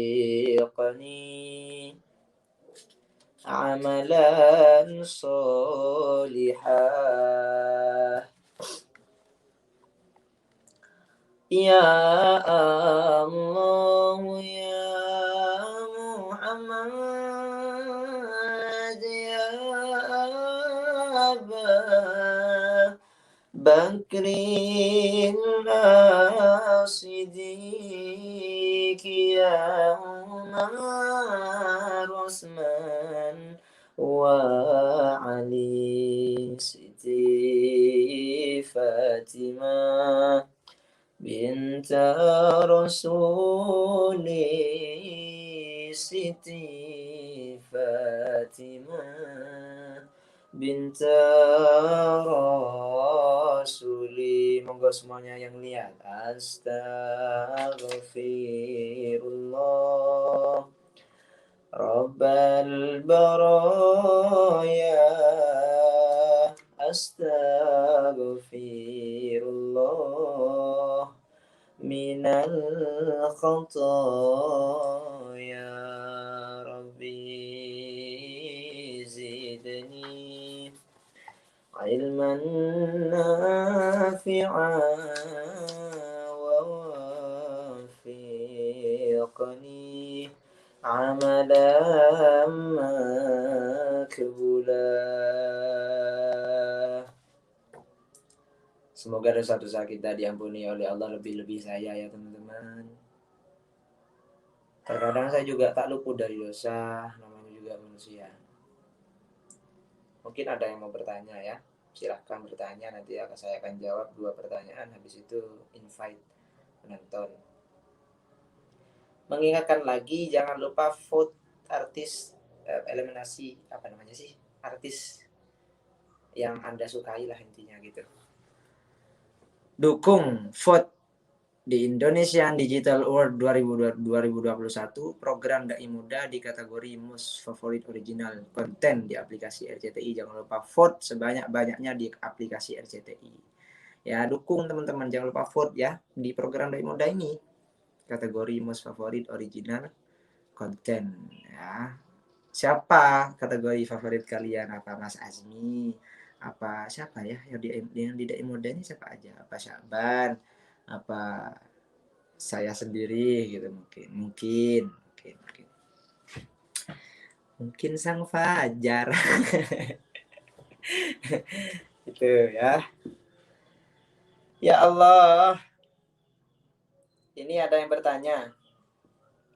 amalan solihah. Ya Allah ya Muhammad ya Aba Bakrin As-Siddiq ya Umar Osman wa Ali Siti Fatimah بنت رسول Siti Fatimah bint Rasuli. Monggo semuanya yang lihat. Astaghfirullah Rabbal baraya. Astaghfirullah minal khataya. Rabbi zidni ilman nafi'an wa wafiqni amalan makbula. Semoga dosa-dosa kita diampuni oleh Allah, lebih-lebih saya ya teman-teman. Terkadang saya juga tak luput dari dosa, namanya juga manusia. Mungkin ada yang mau bertanya ya, silahkan bertanya, nanti saya akan jawab 2 pertanyaan, habis itu invite penonton. Mengingatkan lagi, jangan lupa vote artis, eliminasi apa namanya sih, artis yang Anda sukai lah intinya gitu. Dukung vote di Indonesian Digital Award 2021 program Dai Muda di kategori Most Favorite Original Content di aplikasi RCTI. Jangan lupa vote sebanyak-banyaknya di aplikasi RCTI. Ya, dukung teman-teman, jangan lupa vote ya di program Dai Muda ini kategori Most Favorite Original Content ya. Siapa kategori favorit kalian? Apa Mas Azmi? Apa siapa ya yang di Dai Muda ini siapa aja? Apa Syaban? Apa saya sendiri gitu, mungkin Sang Fajar. Itu ya. Ya Allah, ini ada yang bertanya.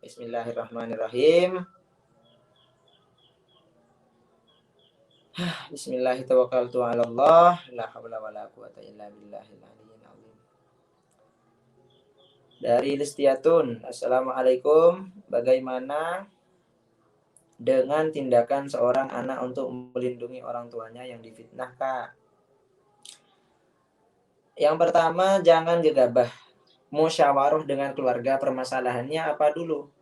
Bismillahirrahmanirrahim. Bismillahirrahmanirrahim. La haula wala quwata illa billahil aliyyil azim. Dari Listiatun, Assalamualaikum. Bagaimana dengan tindakan seorang anak untuk melindungi orang tuanya yang difitnah, Kak? Yang pertama, jangan gegabah. Musyawarah dengan keluarga, permasalahannya apa dulu?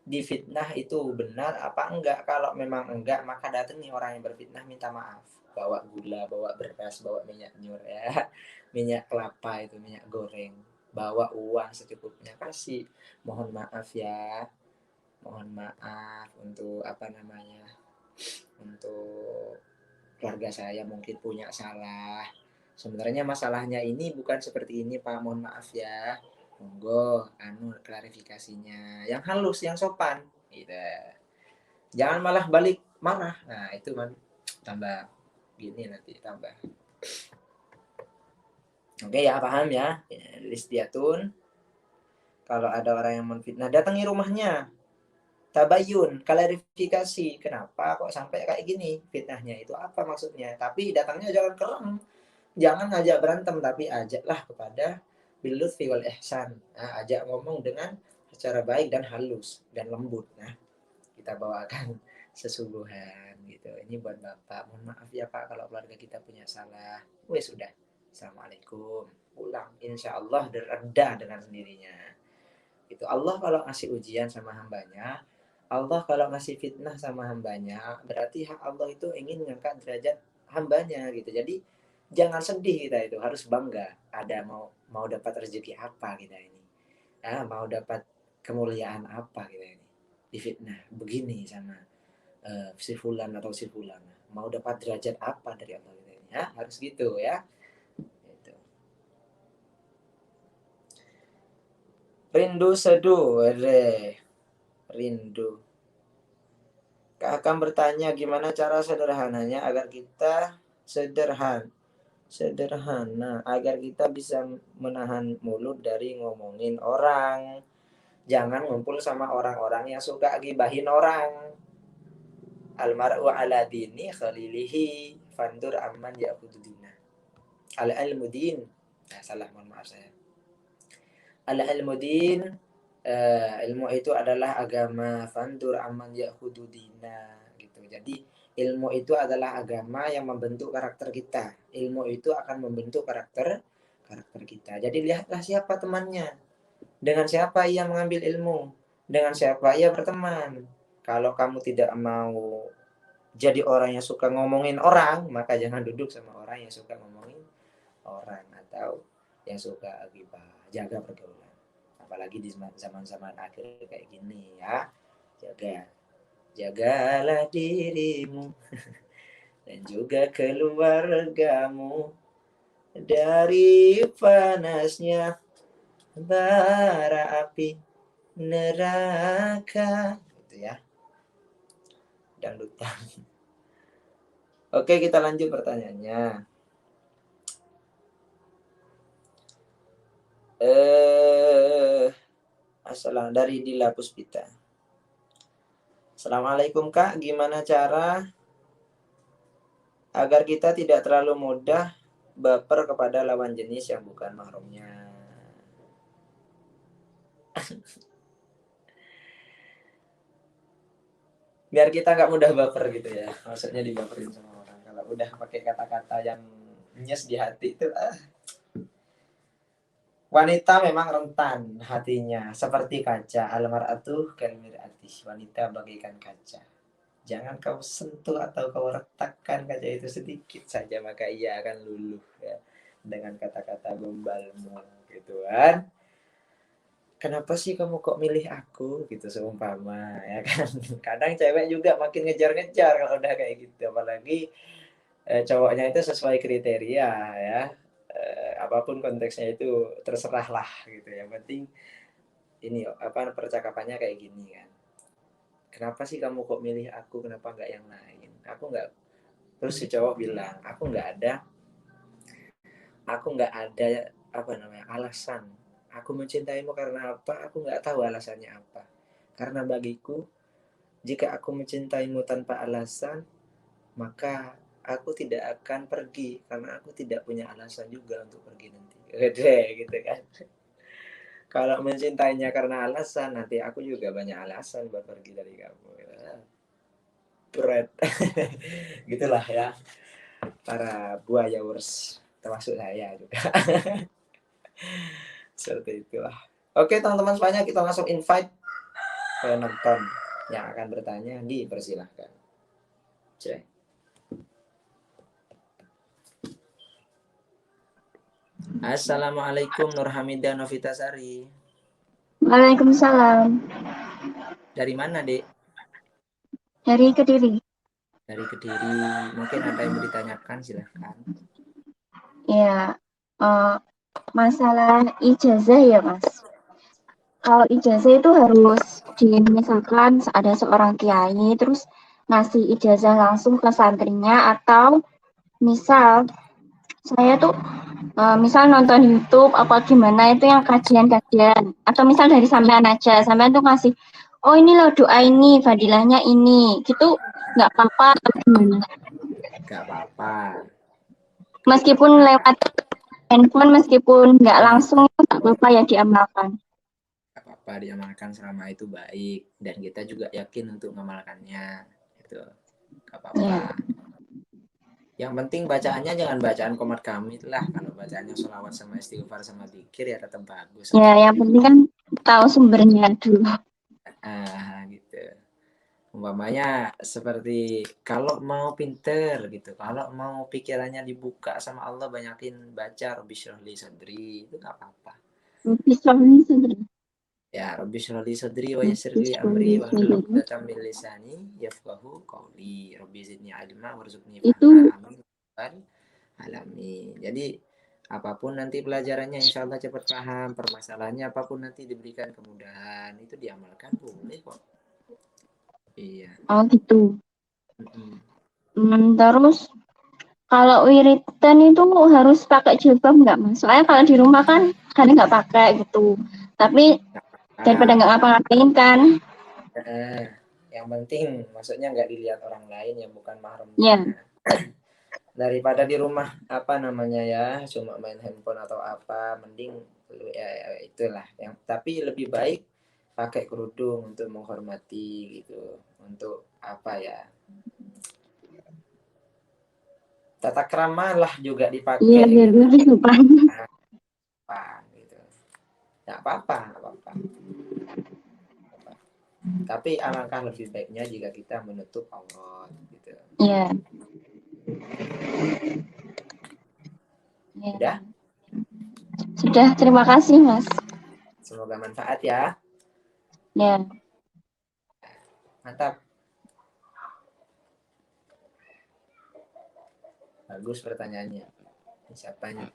Difitnah itu benar apa enggak? Kalau memang enggak, maka datangi orang yang berfitnah, minta maaf. Bawa gula, bawa beras, bawa minyak nyur ya. Minyak kelapa itu, minyak goreng. Bawa uang secukupnya, kasih. Mohon maaf ya. Mohon maaf untuk untuk keluarga saya mungkin punya salah. Sebenarnya masalahnya ini bukan seperti ini, Pak. Mohon maaf ya. Monggo klarifikasinya yang halus, yang sopan gitu. Jangan malah balik marah. Nah, itu kan tambah gini nanti tambah. Oke ya, paham ya. Listiatun. Kalau ada orang yang menfitnah, datangi rumahnya. Tabayun, klarifikasi, kenapa kok sampai kayak gini fitnahnya, itu apa maksudnya. Tapi datangnya jangan kerem, jangan ngajak berantem, tapi ajaklah kepada bilutfi wal ihsan. Nah, ajak ngomong dengan secara baik dan halus dan lembut. Nah, kita bawakan sesuguhan gitu. Ini buat Bapak, mohon maaf ya Pak kalau keluarga kita punya salah. Wes sudah. Assalamualaikum. Pulang, insya Allah reda dengan sendirinya. Itu Allah kalau ngasih ujian sama hambanya, Allah kalau ngasih fitnah sama hambanya, berarti hak Allah itu ingin mengangkat derajat hambanya gitu. Jadi Jangan sedih kita itu, harus bangga. Ada mau dapat rezeki apa kita ini. Mau dapat kemuliaan apa kita ini. Difitnah begini sama si fulan atau si fulan. Mau dapat derajat apa dari Allah kita ini. Harus gitu ya. Gitu. Rindu seduh, rindu. Kak akan bertanya gimana cara sederhananya agar kita sederhana agar kita bisa menahan mulut dari ngomongin orang. Jangan ngumpul sama orang-orang yang suka gibahin orang. Almar'u ala dini khalilihi fandur amman ya'khudhu dina. Al-ilmu din. Salah, mohon maaf saya. Al-ilmu din, ilmu itu adalah agama, fandur amman ya'khudhu dina gitu. Jadi ilmu itu adalah agama yang membentuk karakter kita. Ilmu itu akan membentuk karakter kita. Jadi lihatlah siapa temannya. Dengan siapa ia mengambil ilmu. Dengan siapa ia berteman. Kalau kamu tidak mau jadi orang yang suka ngomongin orang, maka jangan duduk sama orang yang suka ngomongin orang atau yang suka ghibah. Jaga pergaulan. Apalagi di zaman-zaman akhir kayak gini ya. Jagalah dirimu dan juga keluargamu dari panasnya bara api neraka, gitu ya. Dangdutan. Oke, kita lanjut pertanyaannya. Assalamualaikum dari Dila Puspita. Assalamualaikum Kak, gimana cara agar kita tidak terlalu mudah baper kepada lawan jenis yang bukan mahramnya? Biar kita nggak mudah baper gitu ya, maksudnya dibaperin sama orang. Kalau udah pakai kata-kata yang nyes di hati itu, wanita memang rentan hatinya seperti kaca. Almar'atu kalmir'ati, wanita bagaikan kaca. Jangan kau sentuh atau kau retakkan kaca itu sedikit saja, maka ia akan luluh ya, dengan kata-kata gombalmu gitu kan. Kenapa sih kamu kok milih aku gitu seumpama ya kan. Kadang cewek juga makin ngejar-ngejar kalau udah kayak gitu, apalagi cowoknya itu sesuai kriteria ya. Apapun konteksnya itu terserahlah gitu. Yang penting ini percakapannya kayak gini kan. Kenapa sih kamu kok milih aku, kenapa nggak yang lain? Aku nggak. Terus si cowok bilang, aku nggak ada alasan. Aku mencintaimu karena apa? Aku nggak tahu alasannya apa. Karena bagiku, jika aku mencintaimu tanpa alasan, maka aku tidak akan pergi karena aku tidak punya alasan juga untuk pergi nanti. Gede gitu kan. Kalau mencintainya karena alasan, nanti aku juga banyak alasan buat pergi dari kamu. Berat. Gitulah ya. Para buayawers, termasuk saya juga. Seperti itulah. Oke teman-teman semuanya, kita langsung invite penonton yang akan bertanya, dipersilahkan. Cek. Assalamualaikum Nur Hamidah Novitasari. Waalaikumsalam. Dari mana, Dek? Dari Kediri. Dari Kediri. Mungkin ada yang mau ditanyakan, silahkan. Ya, masalah ijazah ya, Mas. Kalau ijazah itu harus misalkan ada seorang kiai terus ngasih ijazah langsung ke santrinya, atau misal saya tuh misal nonton YouTube apa gimana itu yang kajian-kajian, atau misal dari sampean aja, sampean tuh ngasih, oh ini loh doa ini, fadilahnya ini, gitu nggak apa-apa atau gimana? Gak apa-apa. Meskipun lewat handphone, meskipun nggak langsung, nggak apa-apa ya diamalkan. Gak apa-apa diamalkan selama itu baik dan kita juga yakin untuk mengamalkannya. Itu gak apa-apa. Ya. Yang penting bacaannya jangan bacaan komat kami lah. Kalau bacaannya sholawat sama istighfar sama zikir ya tetap bagus. Ya, yang penting kan tahu sumbernya dulu. Gitu. Umpamanya seperti kalau mau pinter gitu, kalau mau pikirannya dibuka sama Allah, banyakin baca Rabbi syrah li sadri, itu nggak apa-apa. Bisa nih sebenarnya. Ya, Rabbi syrah li sadri wa yassir li Bisa amri nih wahlul sebenarnya. 'uqdatam min lisani yafqahu qawli. Rabbi zidni ilma warzuqni Itu fahma. Amin. Alamin. Jadi apapun nanti pelajarannya insya Allah cepat paham. Permasalahannya apapun nanti diberikan kemudahan. Itu diamalkan boleh kok. Iya. gitu. Mm-mm. Terus kalau wiritan itu harus pakai jilbab nggak Mas? Soalnya kalau di rumah kan kadang nggak pakai gitu. Tapi daripada Ah, nggak ngapa-ngapain kan, yang penting maksudnya nggak dilihat orang lain yang bukan mahramnya. ya. Daripada di rumah apa namanya ya, cuma main handphone atau apa, mending ya, ya itulah. Yang tapi lebih baik pakai kerudung untuk menghormati gitu. Untuk apa ya? Tata krama lah juga Iya, dipakai biar gitu. lebih sopan. Apa gitu. Nggak apa-apa, nggak apa-apa. Tapi alangkah lebih baiknya jika kita menutup aurat gitu. Iya. Ya. Udah, Sudah, terima kasih Mas. semoga manfaat ya. Ya. Mantap. Bagus pertanyaannya. Siapanya?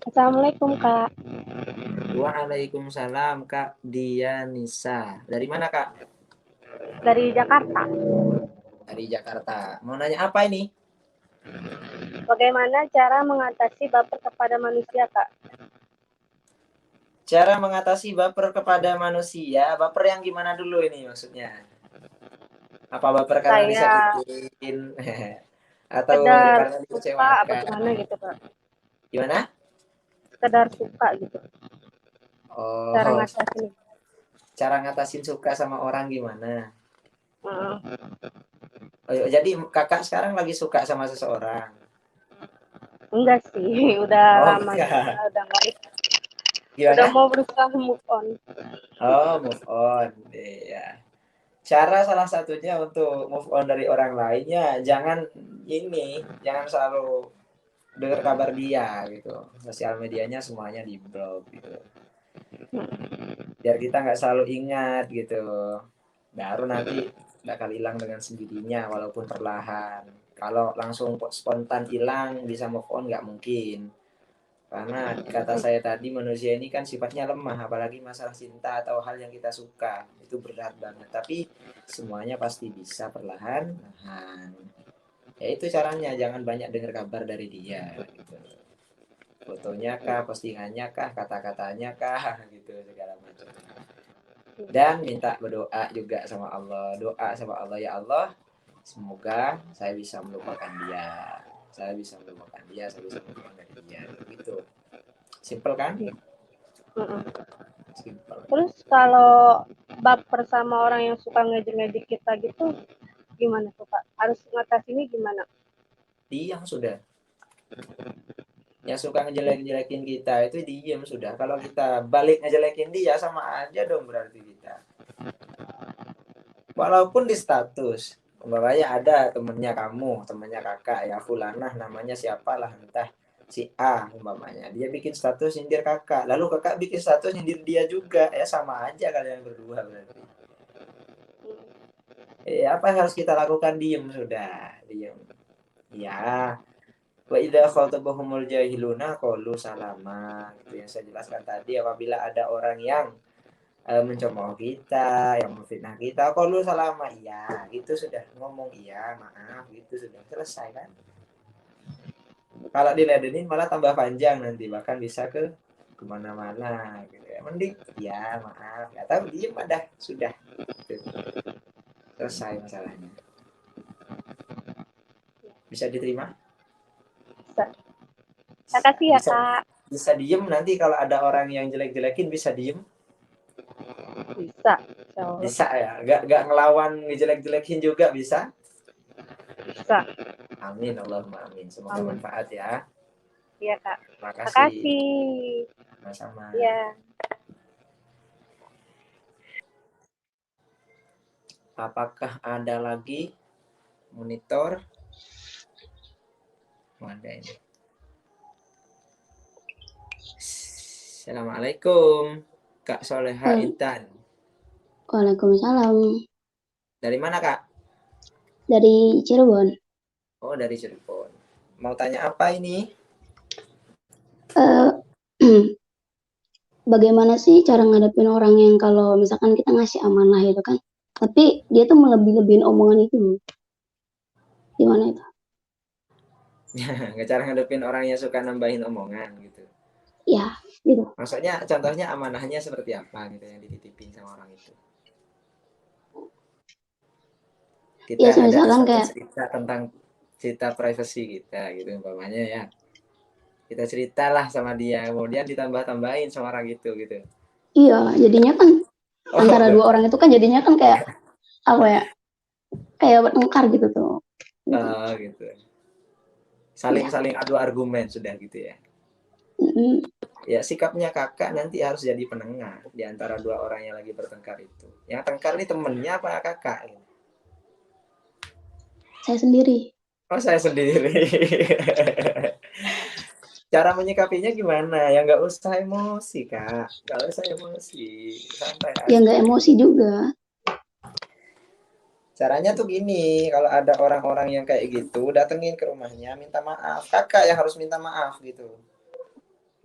Assalamualaikum Kak, Waalaikumsalam Kak Dianisa. Dari mana Kak? dari Jakarta. Dari Jakarta. Mau nanya apa ini? Bagaimana cara mengatasi baper kepada manusia Kak? Cara mengatasi baper kepada manusia. Baper yang gimana dulu ini maksudnya? Apa baper karena Saya disakitin? Atau sekedar karena suka apa dikecewakan? gimana gitu Kak? Gimana? Sekedar suka gitu. Cara Oh, ngatasin. cara ngatasin suka sama orang gimana? Heeh. Oh, jadi kakak sekarang lagi suka sama seseorang? Enggak sih, udah Oh, lama juga, enggak. udah nggak, udah Gimana? mau berusaha move on. Oh, move on. Iya. Cara salah satunya untuk move on dari orang lainnya, jangan selalu dengar kabar dia gitu. Sosial medianya semuanya di blog gitu. Biar kita nggak selalu ingat gitu. Baru nanti bakal hilang dengan sendirinya walaupun perlahan. Kalau langsung spontan hilang bisa move on nggak mungkin. Karena kata saya tadi manusia ini kan sifatnya lemah, apalagi masalah cinta atau hal yang kita suka. Itu berat banget. Tapi semuanya pasti bisa perlahan-lahan. Ya itu caranya, jangan banyak dengar kabar dari dia gitu. Fotonya kah, postingannya kah, kata-katanya kah gitu segala macam. Dan minta berdoa juga sama Allah. Doa sama Allah, ya Allah, semoga saya bisa melupakan dia. Saya bisa melupakan dia, saya bisa melupakan dari dia. Gitu. Simple kan? Heeh. Simple. Terus kalau baper sama orang yang suka ngejek-ngejek kita gitu, gimana tuh Kak? Harus ngatasinnya gimana? Diam sudah. Yang suka ngejelek-jelekin kita itu diam sudah. Kalau kita balik ngejelekin dia sama aja dong berarti kita. Walaupun di status. Umpamanya ada temennya kamu, temennya kakak ya fulanah namanya siapalah entah si A umpamanya. Dia bikin status nyindir kakak. Lalu kakak bikin status nyindir dia juga. Ya sama aja kalian berdua berarti. Apa yang harus kita lakukan? Diem sudah. Diem. Ya, wa idza khatabahumul jahiluna qalu salama. Itu yang saya jelaskan tadi, apabila ada orang yang mencemooh kita, yang memfitnah kita, qalu salama, iya, gitu sudah, ngomong iya, maaf, gitu sudah selesai kan. Kalau diladenin malah tambah panjang nanti, bahkan bisa ke kemana-mana gitu ya. Mending ya maaf, ya tahu diem ada sudah. Gitu. Selesai masalahnya. Bisa diterima? Bisa. Makasih ya Bisa Kak. bisa diem nanti kalau ada orang yang jelek-jelekin bisa diem. Bisa. Insya Allah. Bisa ya, nggak ngelawan ngejelek-jelekin juga bisa. Bisa. Amin Allahumma amin. Semoga Amin. manfaat ya. Iya Kak. Terima kasih. Makasih. Sama-sama. Iya. Apakah ada lagi monitor? Ada ini. Assalamualaikum, Kak Soleha Intan. Waalaikumsalam. Dari mana, Kak? Dari Cirebon. Oh, dari Cirebon. Mau tanya apa ini? Bagaimana sih cara ngadepin orang yang kalau misalkan kita ngasih amanah itu kan, tapi dia tuh melebih-lebihin omongan itu. Gimana itu? Nggak cara ngadepin orang yang suka nambahin omongan gitu. Ya, gitu. Maksudnya contohnya amanahnya seperti apa gitu yang dititipin sama orang itu. Kita Ya, ada misalkan satu kayak cerita tentang cerita privasi kita gitu umpamanya ya. Kita ceritalah sama dia, kemudian ditambah-tambahin sama orang itu gitu. iya, jadinya kan antara dua orang itu kan jadinya kan kayak apa ya? Kayak bertengkar gitu tuh. Gitu. Saling adu argumen sudah gitu ya. Ya sikapnya kakak nanti harus jadi penengah di antara dua orang yang lagi bertengkar itu. Yang tengkar ini temennya apa kakak? Saya sendiri. Oh, saya sendiri. Cara menyikapinya gimana? Ya nggak usah emosi, Kak. Nggak usah emosi. Santai Ya aja. nggak emosi juga. Caranya tuh gini, kalau ada orang-orang yang kayak gitu, datengin ke rumahnya, minta maaf. Kakak yang harus minta maaf gitu.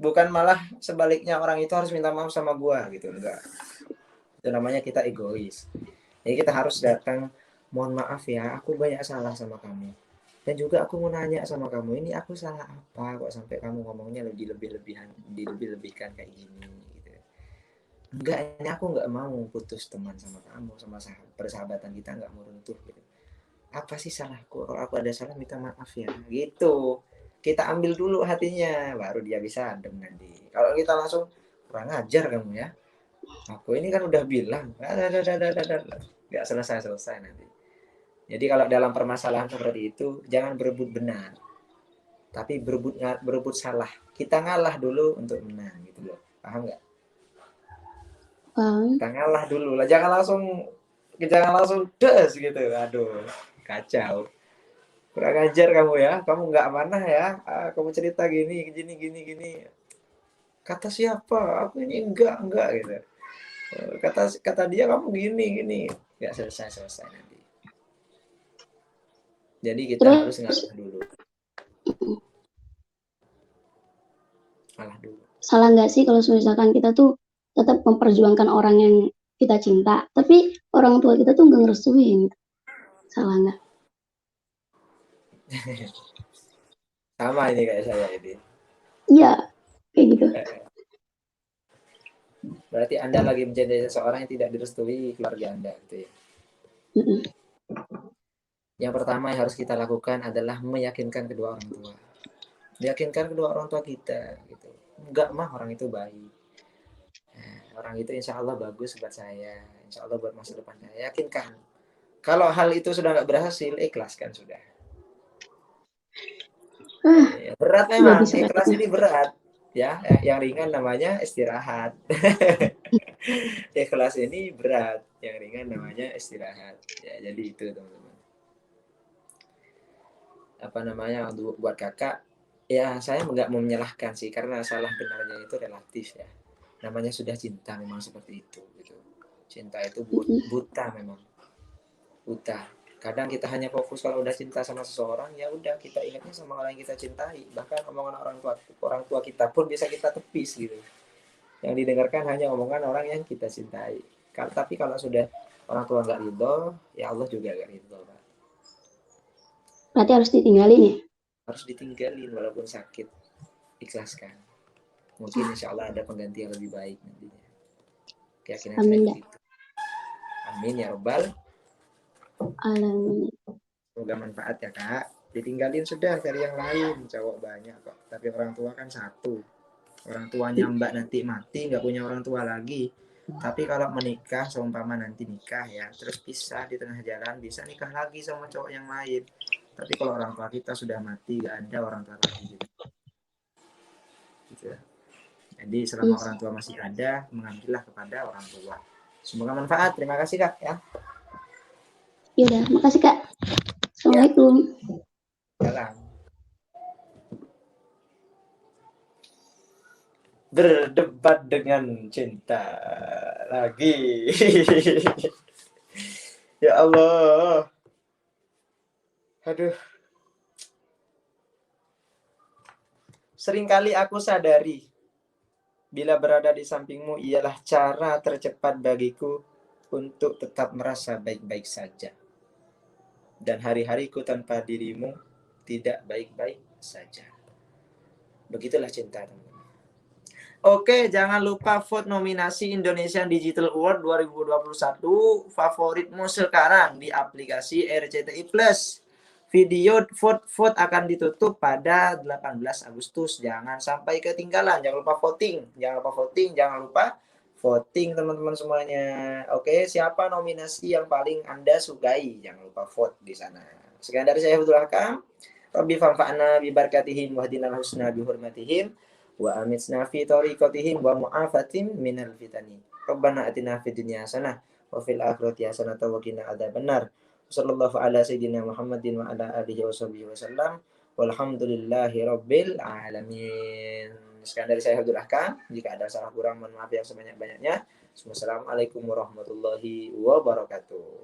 Bukan malah sebaliknya orang itu harus minta maaf sama gua gitu, enggak. Itu namanya kita egois. Jadi kita harus datang, mohon maaf ya, aku banyak salah sama kamu. Dan juga aku mau nanya sama kamu, ini aku salah apa kok sampai kamu ngomongnya dilebih-lebihkan kayak gini gitu. Enggak, ini aku nggak mau putus teman sama kamu, sama persahabatan kita nggak mau runtuh gitu. Apa sih salahku? Kalau aku ada salah minta maaf ya. Gitu. Kita ambil dulu hatinya, baru dia bisa adem nanti. Kalau kita langsung kurang ajar kamu ya. Aku ini kan udah bilang, nggak selesai nanti. Jadi kalau dalam permasalahan seperti itu, jangan berebut benar, tapi berebut salah. Kita ngalah dulu untuk menang gitu loh. Paham nggak? Kita ngalah dulu lah, jangan langsung des gitu. Aduh, kacau. Kurang ajar kamu ya, kamu nggak amanah ya. Kamu cerita gini. Kata siapa? Aku ini enggak gitu. Kata dia kamu gini. Nggak selesai nanti. Jadi kita harus ngalah dulu. Ngalah dulu. Salah nggak sih kalau misalkan kita tuh tetap memperjuangkan orang yang kita cinta, tapi orang tua kita tuh nggak ngerestuin. Salah nggak? Sama ini kayak saya ini. Iya, kayak gitu. Berarti Anda lagi mencintai seseorang yang tidak direstui keluarga Anda gitu ya. Yang pertama yang harus kita lakukan adalah meyakinkan kedua orang tua. Meyakinkan kedua orang tua kita gitu. Enggak mah orang itu baik. Orang itu insya Allah bagus buat saya. Insya Allah buat masa depan saya. Yakinkan. Kalau hal itu sudah nggak berhasil, ikhlaskan sudah. Berat memang. Ikhlas ini berat. Ya, yang ringan namanya istirahat. Ikhlas ini berat. Yang ringan namanya istirahat. Ya, jadi itu teman-teman. Apa namanya buat kakak? Ya, saya nggak mau menyalahkan sih, karena salah benarnya itu relatif ya. Namanya sudah cinta memang seperti itu gitu. Cinta itu buta memang. Buta. Kadang kita hanya fokus kalau udah cinta sama seseorang, ya udah kita ingatnya sama orang yang kita cintai. Bahkan omongan orang tua kita pun bisa kita tepis gitu. Yang didengarkan hanya omongan orang yang kita cintai. Tapi kalau sudah orang tua nggak ridho, ya Allah juga nggak ridho. Berarti harus ditinggalin ya? Harus ditinggalin walaupun sakit. Ikhlaskan. Mungkin insya Allah ada pengganti yang lebih baik nantinya. Keyakinan saya begitu. Amin ya robbal alamin. Semoga manfaat ya kak. Ditinggalin sudah, cari yang lain. Cowok banyak kok, tapi orang tua kan satu. Orang tuanya mbak nanti mati, nggak punya orang tua lagi. Tapi kalau menikah, seumpama nanti nikah ya, terus pisah di tengah jalan, bisa nikah lagi sama cowok yang lain. Tapi kalau orang tua kita sudah mati, nggak ada orang tua lagi gitu. Jadi selama orang tua masih ada, mengambillah kepada orang tua. Semoga manfaat. Terima kasih kak ya. Ya udah, makasih Kak. Assalamualaikum. Salam. Berdebat dengan cinta lagi. Ya Allah. Aduh. Seringkali aku sadari bila berada di sampingmu ialah cara tercepat bagiku untuk tetap merasa baik-baik saja. Dan hari-hariku tanpa dirimu tidak baik-baik saja. Begitulah cinta, teman-teman. Oke, jangan lupa vote nominasi Indonesian Digital Award 2021 favoritmu sekarang di aplikasi RCTI Plus. Video vote akan ditutup pada 18 Agustus. Jangan sampai ketinggalan. Jangan lupa voting. Jangan lupa voting teman-teman semuanya. Oke, siapa nominasi yang paling Anda sukai? Jangan lupa vote di sana. Sekian dari saya, Abdul Hakam. Rabbi fanfa'na bi barakatihim wahdinal husna bi hurmatihim wa amitsna fi tariqatihim wa mu'afatin minal fitani. Rabbana atina fid dunya hasanah wa fil akhirati hasanah wa qina adzabannar. Sallallahu ala sayyidina Muhammadin wa ala alihi washabihi wasallam. Walhamdulillahi rabbil alamin. Sekian dari saya, Abdul Hakam. Jika ada salah kurang mohon maaf yang sebanyak-banyaknya. Wassalamualaikum warahmatullahi wabarakatuh.